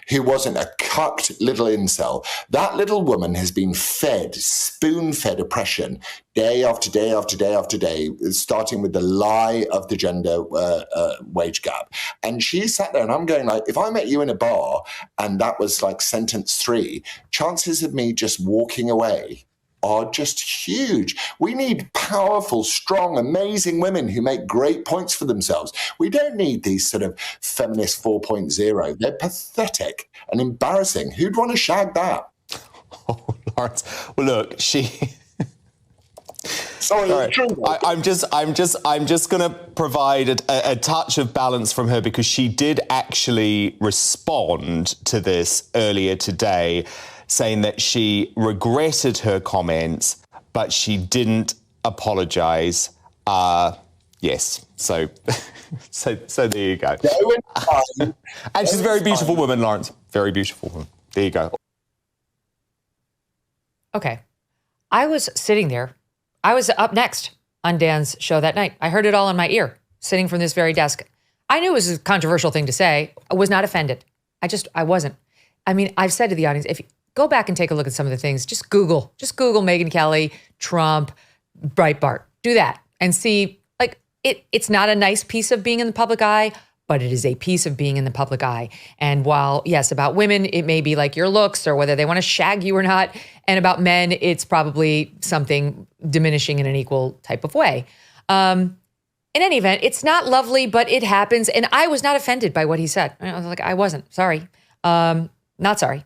Speaker 6: who wasn't a cucked little incel. That little woman has been fed, spoon-fed oppression day after day after day after day, starting with the lie of the gender wage gap. And she sat there and I'm going like, if I met you in a bar and that was like sentence 3, chances of me just walking away are just huge. We need powerful, strong, amazing women who make great points for themselves. We don't need these sort of feminist 4.0. They're pathetic and embarrassing. Who'd want to shag that?
Speaker 7: Oh, Laurence. Well, look, she...
Speaker 6: Sorry,
Speaker 7: I'm just going to provide a touch of balance from her, because she did actually respond to this earlier today, saying that she regretted her comments, but she didn't apologise. Yes, so there you go. And she's a very beautiful woman, Laurence. Very beautiful woman. There you go.
Speaker 1: Okay, I was sitting there. I was up next on Dan's show that night. I heard it all in my ear, sitting from this very desk. I knew it was a controversial thing to say. I was not offended. I wasn't. I mean, I've said to the audience, if you go back and take a look at some of the things, just Google Megyn Kelly, Trump, Breitbart. Do that and see, like, it's not a nice piece of being in the public eye, but it is a piece of being in the public eye. And while, yes, about women, it may be like your looks or whether they want to shag you or not. And about men, it's probably something diminishing in an equal type of way. In any event, it's not lovely, but it happens. And I was not offended by what he said. I was like, I wasn't. Sorry. Not sorry.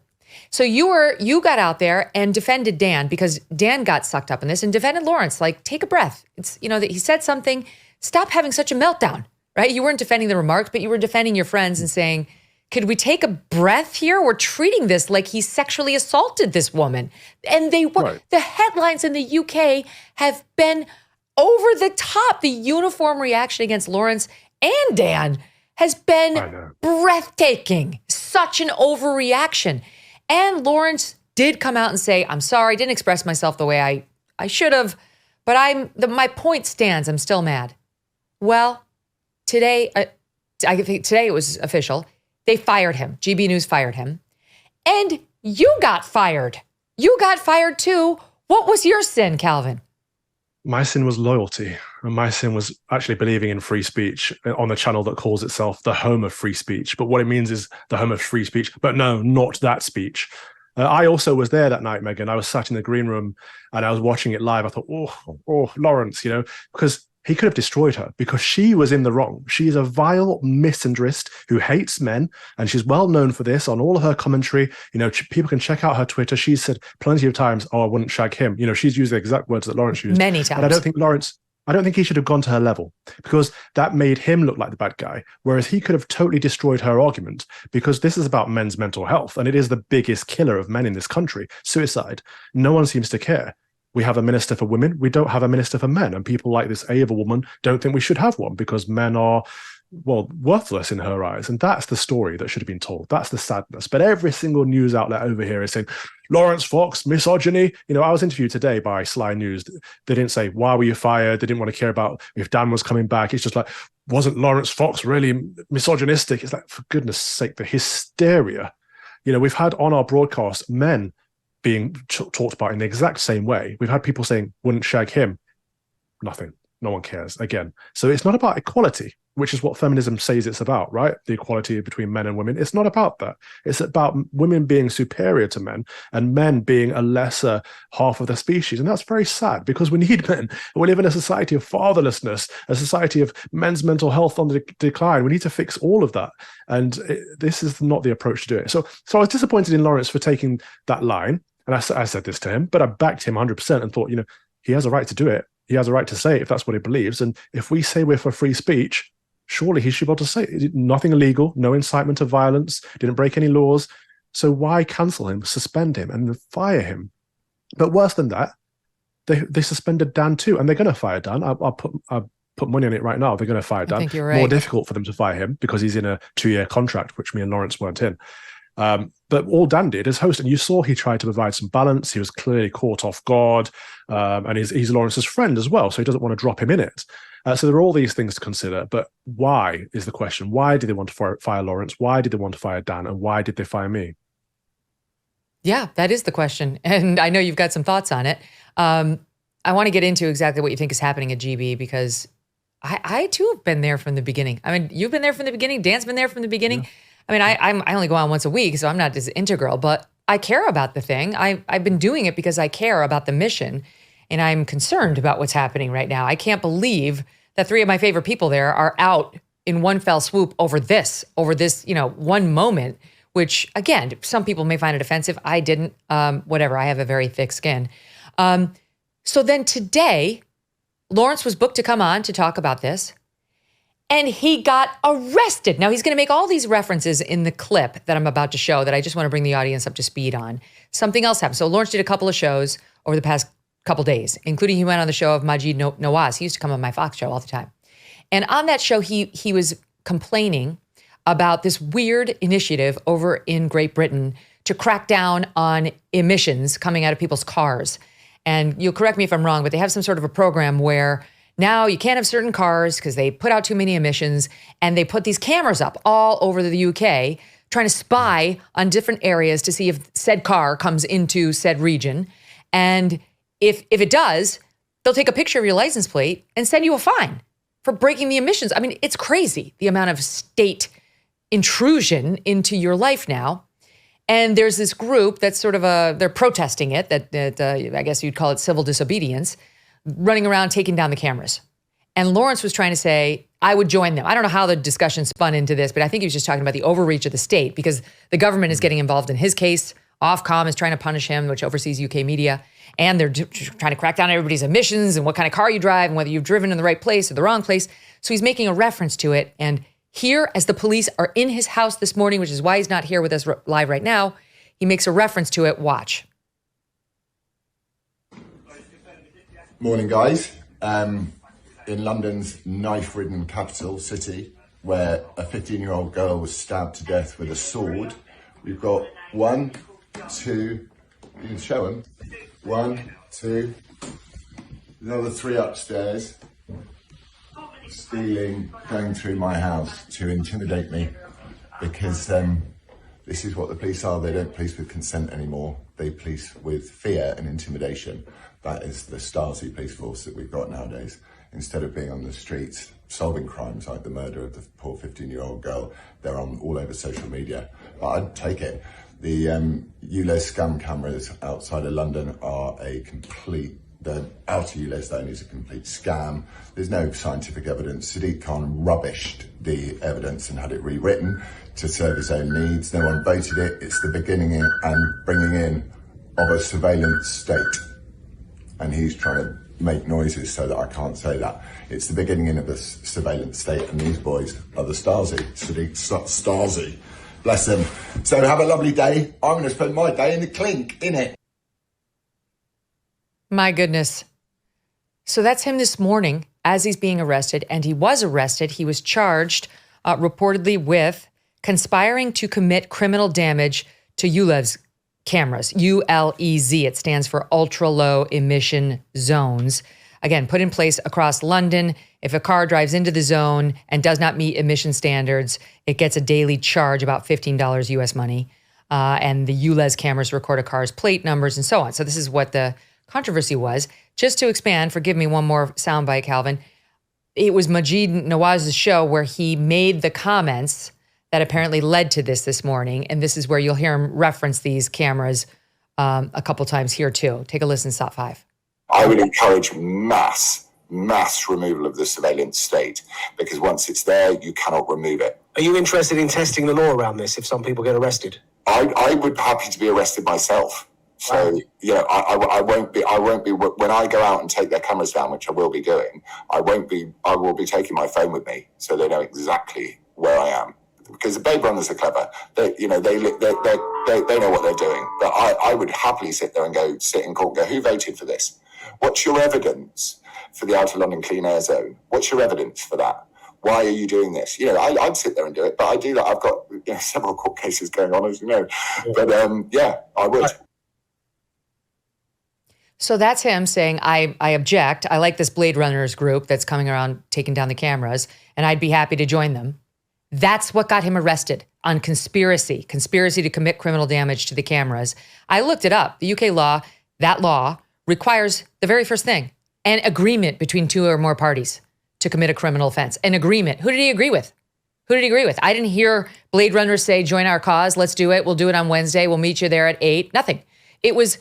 Speaker 1: So you got out there and defended Dan, because Dan got sucked up in this, and defended Laurence. Like, take a breath. It's, that he said something. Stop having such a meltdown. Right? You weren't defending the remarks, but you were defending your friends and saying, could we take a breath here? We're treating this like he sexually assaulted this woman. And they were, right. The headlines in the UK have been over the top. The uniform reaction against Laurence and Dan has been breathtaking. Such an overreaction. And Laurence did come out and say, I'm sorry, I didn't express myself the way I should have, but my point stands. I'm still mad. Well, today, I think today it was official. They fired him. GB News fired him. And you got fired. You got fired too. What was your sin, Calvin?
Speaker 5: My sin was loyalty. And my sin was actually believing in free speech on the channel that calls itself the home of free speech. But what it means is the home of free speech. But no, not that speech. I also was there that night, Megyn. I was sat in the green room and I was watching it live. I thought, oh, Laurence, because he could have destroyed her, because she was in the wrong. She is a vile misandrist who hates men, and she's well known for this on all of her commentary. People can check out her Twitter. She's said plenty of times, "Oh, I wouldn't shag him." She's used the exact words that Laurence used
Speaker 1: many times.
Speaker 5: And I don't think he should have gone to her level, because that made him look like the bad guy, whereas he could have totally destroyed her argument, because this is about men's mental health, and it is the biggest killer of men in this country, suicide. No one seems to care. We have a minister for women. We don't have a minister for men. And people like this Ava woman don't think we should have one, because men are, worthless in her eyes. And that's the story that should have been told. That's the sadness. But every single news outlet over here is saying, Laurence Fox, misogyny. I was interviewed today by Sly News. They didn't say, why were you fired? They didn't want to care about if Dan was coming back. It's just like, wasn't Laurence Fox really misogynistic? It's like, for goodness sake, the hysteria. We've had on our broadcast men being talked about in the exact same way. We've had people saying, wouldn't shag him. Nothing. No one cares. Again. So it's not about equality, which is what feminism says it's about, right? The equality between men and women. It's not about that. It's about women being superior to men and men being a lesser half of the species. And that's very sad, because we need men. We live in a society of fatherlessness, a society of men's mental health on the decline. We need to fix all of that. And this is not the approach to do it. So I was disappointed in Laurence for taking that line. And I said this to him, but I backed him 100% and thought, he has a right to do it. He has a right to say it if that's what he believes. And if we say we're for free speech, surely he should be able to say it. Nothing illegal, no incitement of violence, didn't break any laws. So why cancel him, suspend him, and fire him? But worse than that, they suspended Dan too, and they're going to fire Dan. I'll put money on it right now. They're going to fire Dan.
Speaker 1: I think you're right.
Speaker 5: More difficult for them to fire him because he's in a 2-year contract, which me and Laurence weren't in. But all Dan did is host, and you saw he tried to provide some balance. He was clearly caught off guard, and he's Laurence's friend as well, so he doesn't want to drop him in it. So there are all these things to consider, but why is the question? Why did they want to fire Laurence? Why did they want to fire Dan? And why did they fire me?
Speaker 1: Yeah, that is the question. And I know you've got some thoughts on it. I want to get into exactly what you think is happening at GB, because I too have been there from the beginning. I mean, you've been there from the beginning. Dan's been there from the beginning. Yeah. I mean, I only go on once a week, so I'm not as integral, but I care about the thing. I've been doing it because I care about the mission, and I'm concerned about what's happening right now. I can't believe that 3 of my favorite people there are out in one fell swoop over this, one moment, which, again, some people may find it offensive. I didn't. Whatever. I have a very thick skin. So then today, Laurence was booked to come on to talk about this, and he got arrested. Now, he's going to make all these references in the clip that I'm about to show that I just want to bring the audience up to speed on. Something else happened. So Laurence did a couple of shows over the past couple days, including he went on the show of Megyn Kelly. He used to come on my Fox show all the time. And on that show, he was complaining about this weird initiative over in Great Britain to crack down on emissions coming out of people's cars. And you'll correct me if I'm wrong, but they have some sort of a program where now you can't have certain cars because they put out too many emissions, and they put these cameras up all over the UK trying to spy on different areas to see if said car comes into said region. And if it does, they'll take a picture of your license plate and send you a fine for breaking the emissions. I mean, it's crazy, the amount of state intrusion into your life now. And there's this group that's sort of they're protesting it, that I guess you'd call it civil disobedience, running around taking down the cameras. And Laurence was trying to say, I would join them. I don't know how the discussion spun into this, but I think he was just talking about the overreach of the state because the government is getting involved in his case. Ofcom is trying to punish him, which oversees UK media. And they're trying to crack down on everybody's emissions and what kind of car you drive and whether you've driven in the right place or the wrong place. So he's making a reference to it. And here, as the police are in his house this morning, which is why he's not here with us live right now, he makes a reference to it. Watch.
Speaker 6: Morning, guys. In London's knife-ridden capital city, where a 15-year-old girl was stabbed to death with a sword, we've got 1, 2, you can show them, 1, 2, another 3 upstairs, stealing, going through my house to intimidate me, because this is what the police are. They don't police with consent anymore. They police with fear and intimidation. That is the Stasi police force that we've got nowadays. Instead of being on the streets solving crimes like the murder of the poor 15-year-old girl, they're on all over social media. But I'd take it. The ULEZ scam cameras outside of London are the outer ULEZ zone is a complete scam. There's no scientific evidence. Sadiq Khan rubbished the evidence and had it rewritten to serve his own needs. No one voted it. It's the beginning and bringing in of a surveillance state. And he's trying to make noises so that I can't say that. It's the beginning of a surveillance state, and these boys are the Stasi. Sadiq Stasi. Bless them. So have a lovely day. I'm going to spend my day in the clink, innit?
Speaker 1: My goodness. So that's him this morning as he's being arrested, and he was arrested. He was charged reportedly with conspiring to commit criminal damage to ULEZ cameras, ULEZ. It stands for ultra low emission zones. Again, put in place across London. If a car drives into the zone and does not meet emission standards, it gets a daily charge, about $15 US money. And the ULEZ cameras record a car's plate numbers and so on. So this is what the controversy was. Just to expand, forgive me one more soundbite, Calvin. It was Megyn Kelly's show where he made the comments that apparently led to this morning. And this is where you'll hear him reference these cameras a couple times here too. Take a listen, Stop 5.
Speaker 6: I would encourage mass removal of the surveillance state, because once it's there, you cannot remove it.
Speaker 8: Are you interested in testing the law around this if some people get arrested?
Speaker 6: I would be happy to be arrested myself. So, you know, I won't be, when I go out and take their cameras down, which I will be doing, I will be taking my phone with me so they know exactly where I am. Because the babe runners are clever. They know what they're doing. But I would happily sit there and sit in court and go, who voted for this? What's your evidence for the Outer London Clean Air Zone? What's your evidence for that? Why are you doing this? You know, I'd sit there and do it, but I do that. I've got several court cases going on, as you know. But I would.
Speaker 1: So that's him saying, I object. I like this Blade Runners group that's coming around taking down the cameras, and I'd be happy to join them. That's what got him arrested on conspiracy to commit criminal damage to the cameras. I looked it up. The UK law, that law requires the very first thing, an agreement between 2 or more parties to commit a criminal offense. An agreement. Who did he agree with? Who did he agree with? I didn't hear Blade Runner say, join our cause. Let's do it. We'll do it on Wednesday. We'll meet you there at 8. Nothing. It was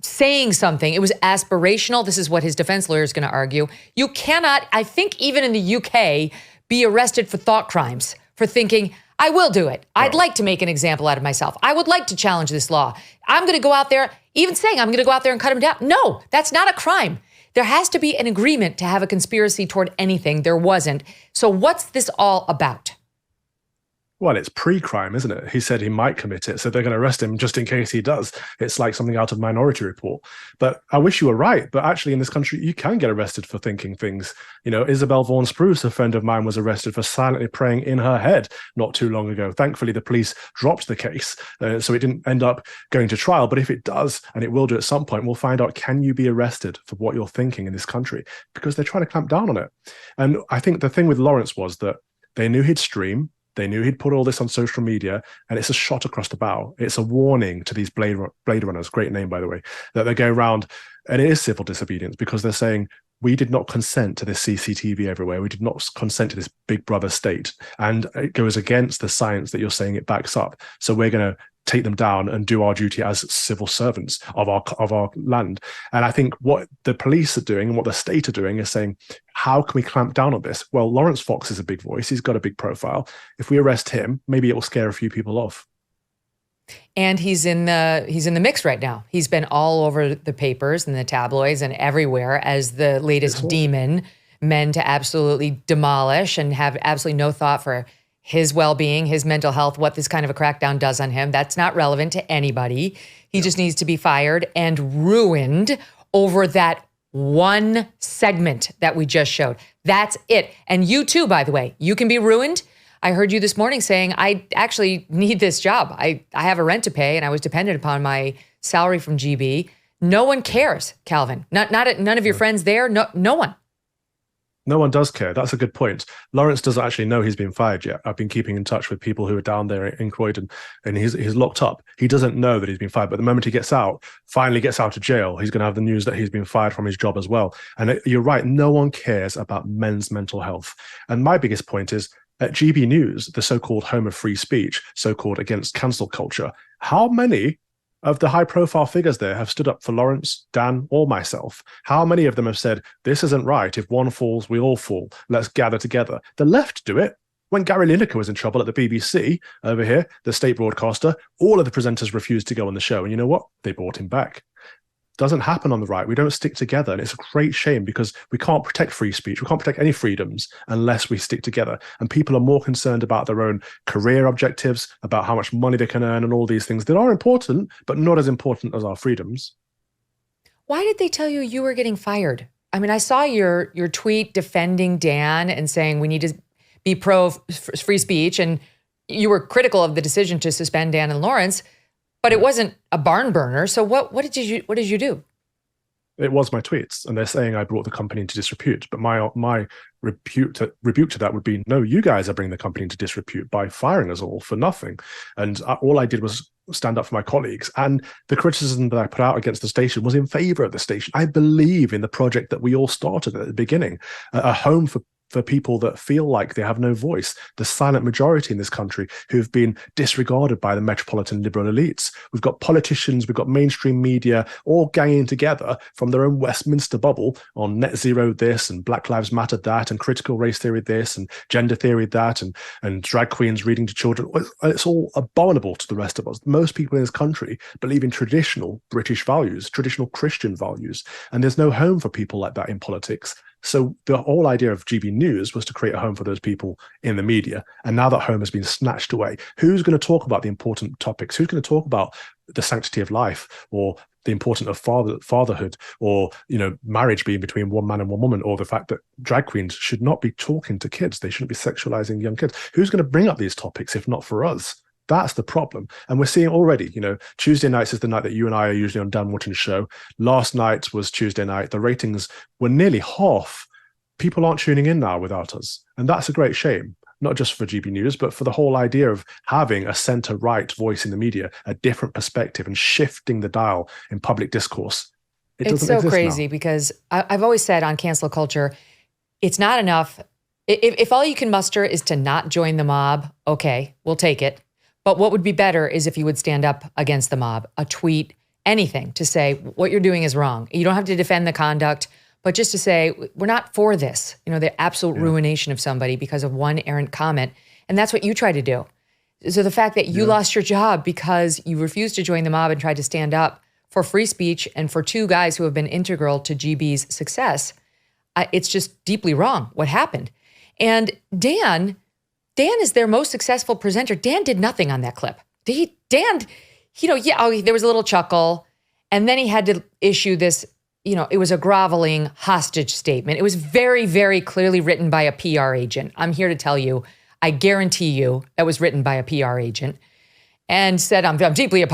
Speaker 1: saying something. It was aspirational. This is what his defense lawyer is going to argue. You cannot, I think even in the UK, be arrested for thought crimes, for thinking, I will do it. I'd like to make an example out of myself. I would like to challenge this law. I'm going to go out there, even saying I'm going to go out there and cut him down. No, that's not a crime. There has to be an agreement to have a conspiracy toward anything. There wasn't. So what's this all about?
Speaker 5: Well, it's pre-crime, isn't it? He said he might commit it, so they're going to arrest him just in case he does. It's like something out of Minority Report. But I wish you were right. But actually, in this country, you can get arrested for thinking things. You know, Isabel Vaughan Spruce, a friend of mine, was arrested for silently praying in her head not too long ago. Thankfully, the police dropped the case, so it didn't end up going to trial. But if it does, and it will do at some point, we'll find out, can you be arrested for what you're thinking in this country? Because they're trying to clamp down on it. And I think the thing with Laurence was that they knew he'd stream. They knew he'd put all this on social media, and it's a shot across the bow. It's a warning to these Blade Runners, great name, by the way, that they go around, and it is civil disobedience because they're saying, we did not consent to this CCTV everywhere. We did not consent to this Big Brother state. And it goes against the science that you're saying it backs up. So we're going to take them down and do our duty as civil servants of our land. And I think what the police are doing and what the state are doing is saying, how can we clamp down on this? Well, Laurence Fox is a big voice. He's got a big profile. If we arrest him, maybe it will scare a few people off.
Speaker 1: And he's in the mix right now. He's been all over the papers and the tabloids and everywhere as the latest demon, men to absolutely demolish and have absolutely no thought for his well-being, his mental health, what this kind of a crackdown does on him. That's not relevant to anybody. He just needs to be fired and ruined over that one segment that we just showed. That's it. And you too, by the way, you can be ruined. I heard you this morning saying, I actually need this job. I have a rent to pay and I was dependent upon my salary from GB. No one cares, Calvin. None of your friends there. No one.
Speaker 5: No one does care. That's a good point. Laurence doesn't actually know he's been fired yet. I've been keeping in touch with people who are down there in Croydon, and he's locked up. He doesn't know that he's been fired, but the moment he finally gets out of jail, he's going to have the news that he's been fired from his job as well. And you're right, no one cares about men's mental health. And my biggest point is, at GB News, the so-called home of free speech, so-called against cancel culture, how many of the high-profile figures there have stood up for Laurence, Dan, or myself? How many of them have said, this isn't right. If one falls, we all fall. Let's gather together. The left do it. When Gary Lineker was in trouble at the BBC over here, the state broadcaster, all of the presenters refused to go on the show. And you know what? They brought him back. Doesn't happen on the right. We don't stick together. And it's a great shame because we can't protect free speech. We can't protect any freedoms unless we stick together. And people are more concerned about their own career objectives, about how much money they can earn and all these things that are important, but not as important as our freedoms.
Speaker 1: Why did they tell you were getting fired? I mean, I saw your tweet defending Dan and saying we need to be pro free speech. And you were critical of the decision to suspend Dan and Laurence. But it wasn't a barn burner. So what did you do?
Speaker 5: It was my tweets, and they're saying I brought the company into disrepute. But my rebuke to that would be, no, you guys are bringing the company into disrepute by firing us all for nothing. And all I did was stand up for my colleagues. And the criticism that I put out against the station was in favor of the station. I believe in the project that we all started at the beginning, a home for people that feel like they have no voice, the silent majority in this country who've been disregarded by the metropolitan liberal elites. We've got politicians, we've got mainstream media, all ganging together from their own Westminster bubble on net zero this and Black Lives Matter that and critical race theory this and gender theory that and drag queens reading to children. It's all abominable to the rest of us. Most people in this country believe in traditional British values, traditional Christian values, and there's no home for people like that in politics. So the whole idea of GB News was to create a home for those people in the media. And now that home has been snatched away, who's going to talk about the important topics? Who's going to talk about the sanctity of life or the importance of fatherhood or, marriage being between one man and one woman, or the fact that drag queens should not be talking to kids. They shouldn't be sexualizing young kids. Who's going to bring up these topics if not for us? That's the problem. And we're seeing already, Tuesday nights is the night that you and I are usually on Dan Wootton's show. Last night was Tuesday night. The ratings were nearly half. People aren't tuning in now without us. And that's a great shame, not just for GB News, but for the whole idea of having a center-right voice in the media, a different perspective and shifting the dial in public discourse. It's so
Speaker 1: crazy because I've always said on cancel culture, it's not enough If all you can muster is to not join the mob, okay, we'll take it. But what would be better is if you would stand up against the mob, a tweet, anything to say what you're doing is wrong. You don't have to defend the conduct, but just to say, we're not for this, the absolute ruination of somebody because of one errant comment. And that's what you try to do. So the fact that you lost your job because you refused to join the mob and tried to stand up for free speech and for two guys who have been integral to GB's success, it's just deeply wrong what happened. And Dan is their most successful presenter. Dan did nothing on that clip. There was a little chuckle, and then he had to issue this, it was a groveling hostage statement. It was very, very clearly written by a PR agent. I'm here to tell you, I guarantee you it was written by a PR agent, and said, I'm deeply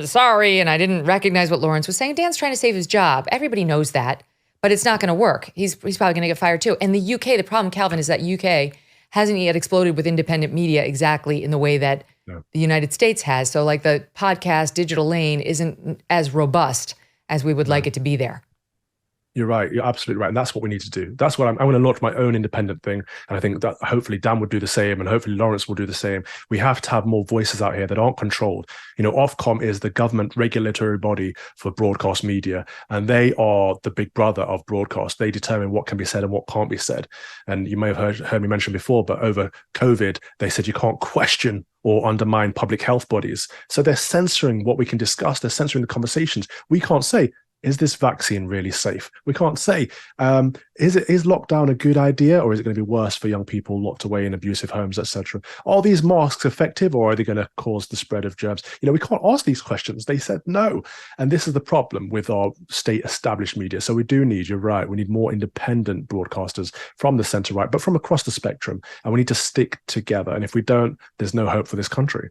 Speaker 1: sorry, and I didn't recognize what Laurence was saying. Dan's trying to save his job. Everybody knows that, but it's not going to work. He's probably going to get fired too. And the UK, the problem, Calvin, is that UK hasn't yet exploded with independent media exactly in the way that the United States has. So like the podcast digital lane isn't as robust as we would like it to be there.
Speaker 5: You're right. You're absolutely right. And that's what we need to do. That's what I'm going to launch my own independent thing. And I think that hopefully Dan would do the same, and hopefully Laurence will do the same. We have to have more voices out here that aren't controlled. Ofcom is the government regulatory body for broadcast media, and they are the big brother of broadcast. They determine what can be said and what can't be said. And you may have heard me mention before, but over COVID, they said you can't question or undermine public health bodies. So they're censoring what we can discuss. They're censoring the conversations. We can't say, is this vaccine really safe? We can't say, is lockdown a good idea, or is it going to be worse for young people locked away in abusive homes, etc.? Are these masks effective, or are they going to cause the spread of germs? We can't ask these questions. They said no. And this is the problem with our state established media. So we do need, you're right, we need more independent broadcasters from the center right, but from across the spectrum. And we need to stick together. And if we don't, there's no hope for this country.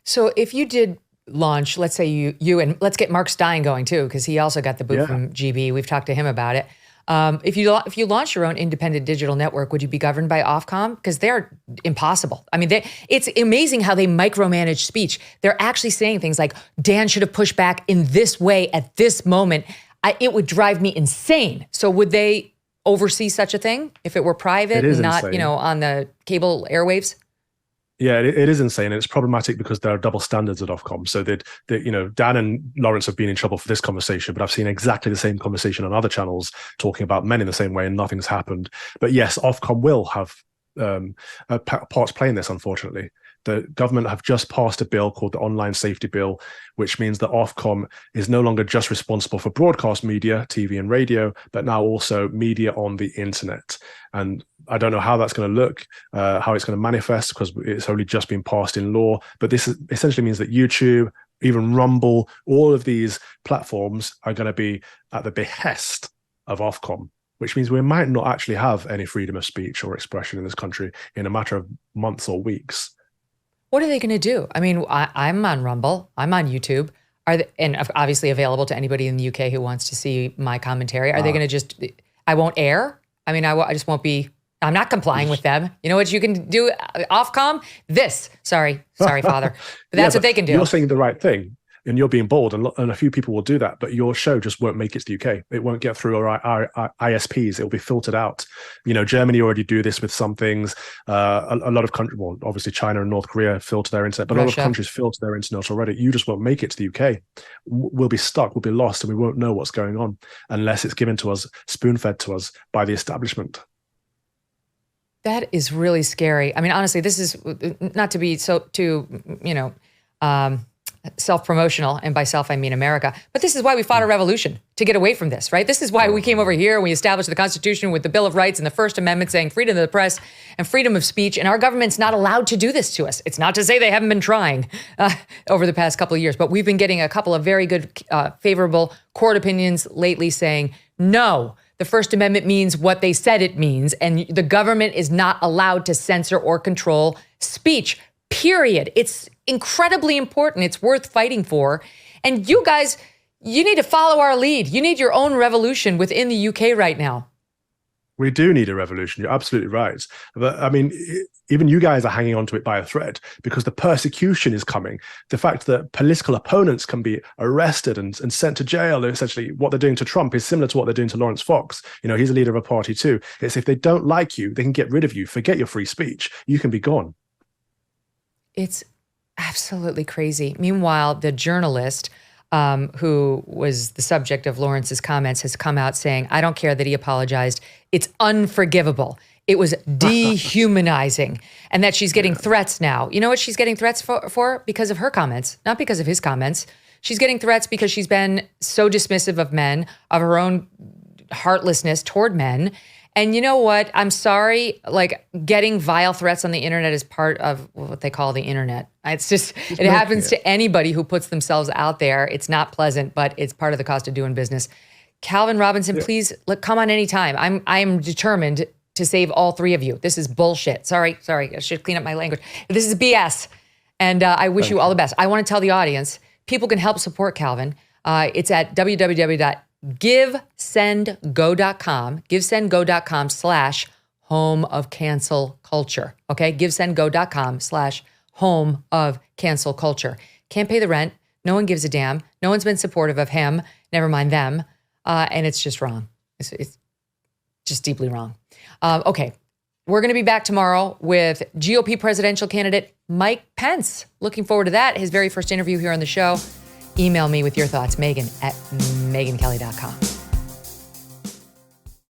Speaker 1: So if you did launch, let's say you and let's get Mark Stein going too, because he also got the boot from GB. We've talked to him about it. If you launch your own independent digital network, would you be governed by Ofcom? Because they're impossible. I mean, it's amazing how they micromanage speech. They're actually saying things like, Dan should have pushed back in this way at this moment. It would drive me insane. So would they oversee such a thing if it were private and not, on the cable airwaves?
Speaker 5: Yeah, it is insane, and it's problematic because there are double standards at Ofcom. So that Dan and Laurence have been in trouble for this conversation, but I've seen exactly the same conversation on other channels talking about men in the same way, and nothing's happened. But yes, Ofcom will have a part to play in this, unfortunately. The government have just passed a bill called the Online Safety Bill, which means that Ofcom is no longer just responsible for broadcast media, TV and radio, but now also media on the internet. And I don't know how that's going to look, how it's going to manifest, because it's only just been passed in law. But this essentially means that YouTube, even Rumble, all of these platforms are going to be at the behest of Ofcom, which means we might not actually have any freedom of speech or expression in this country in a matter of months or weeks.
Speaker 1: What are they going to do? I mean, I'm on Rumble. I'm on YouTube. And obviously available to anybody in the UK who wants to see my commentary. Are they going to I won't air? I mean, I just won't be, I'm not complying with them. You know what you can do, Ofcom? Sorry, Father. But that's what they can do.
Speaker 5: You're saying the right thing, and you're being bold, and a few people will do that, but your show just won't make it to the UK. It won't get through our ISPs. It'll be filtered out. Germany already do this with some things. A lot of countries, well, obviously China and North Korea filter their internet, but a lot of countries filter their internet already. You just won't make it to the UK. We'll be stuck, we'll be lost, and we won't know what's going on unless it's given to us, spoon-fed to us by the establishment.
Speaker 1: That is really scary. I mean, honestly, this is not to be so self-promotional, and by self I mean America, but this is why we fought a revolution, to get away from this, right? This is why we came over here and we established the Constitution with the Bill of Rights and the First Amendment saying freedom of the press and freedom of speech, and our government's not allowed to do this to us. It's not to say they haven't been trying over the past couple of years, but we've been getting a couple of very good, favorable court opinions lately saying, no, the First Amendment means what they said it means, and the government is not allowed to censor or control speech, period. It's incredibly important. It's worth fighting for. And you guys, you need to follow our lead. You need your own revolution within the UK right now.
Speaker 5: We do need a revolution. You're absolutely right. But I mean, even you guys are hanging on to it by a thread because the persecution is coming. The fact that political opponents can be arrested and sent to jail, essentially what they're doing to Trump is similar to what they're doing to Laurence Fox. You know, he's a leader of a party too. It's if they don't like you, they can get rid of you. Forget your free speech. You can be gone.
Speaker 1: It's absolutely crazy. Meanwhile, the journalist who was the subject of Laurence's comments has come out saying, I don't care that he apologized. It's unforgivable. It was dehumanizing. And that she's getting threats now. You know what she's getting threats for? Because of her comments, not because of his comments. She's getting threats because she's been so dismissive of men, of her own heartlessness toward men. And you know what? I'm sorry, like getting vile threats on the internet is part of what they call the internet. It's just, it happens to anybody who puts themselves out there. It's not pleasant, but it's part of the cost of doing business. Calvin Robinson, please come on anytime. I'm determined to save all three of you. This is bullshit. Sorry. I should clean up my language. This is BS. And I wish you all the best. I want to tell the audience, people can help support Calvin. It's at givesendgo.com, /home of cancel culture. Okay, givesendgo.com /home of cancel culture. Can't pay the rent. No one gives a damn. No one's been supportive of him. Never mind them. And it's just wrong. It's just deeply wrong. Okay, we're going to be back tomorrow with GOP presidential candidate Mike Pence. Looking forward to that. His very first interview here on the show. Email me with your thoughts, Megyn at megynkelly.com.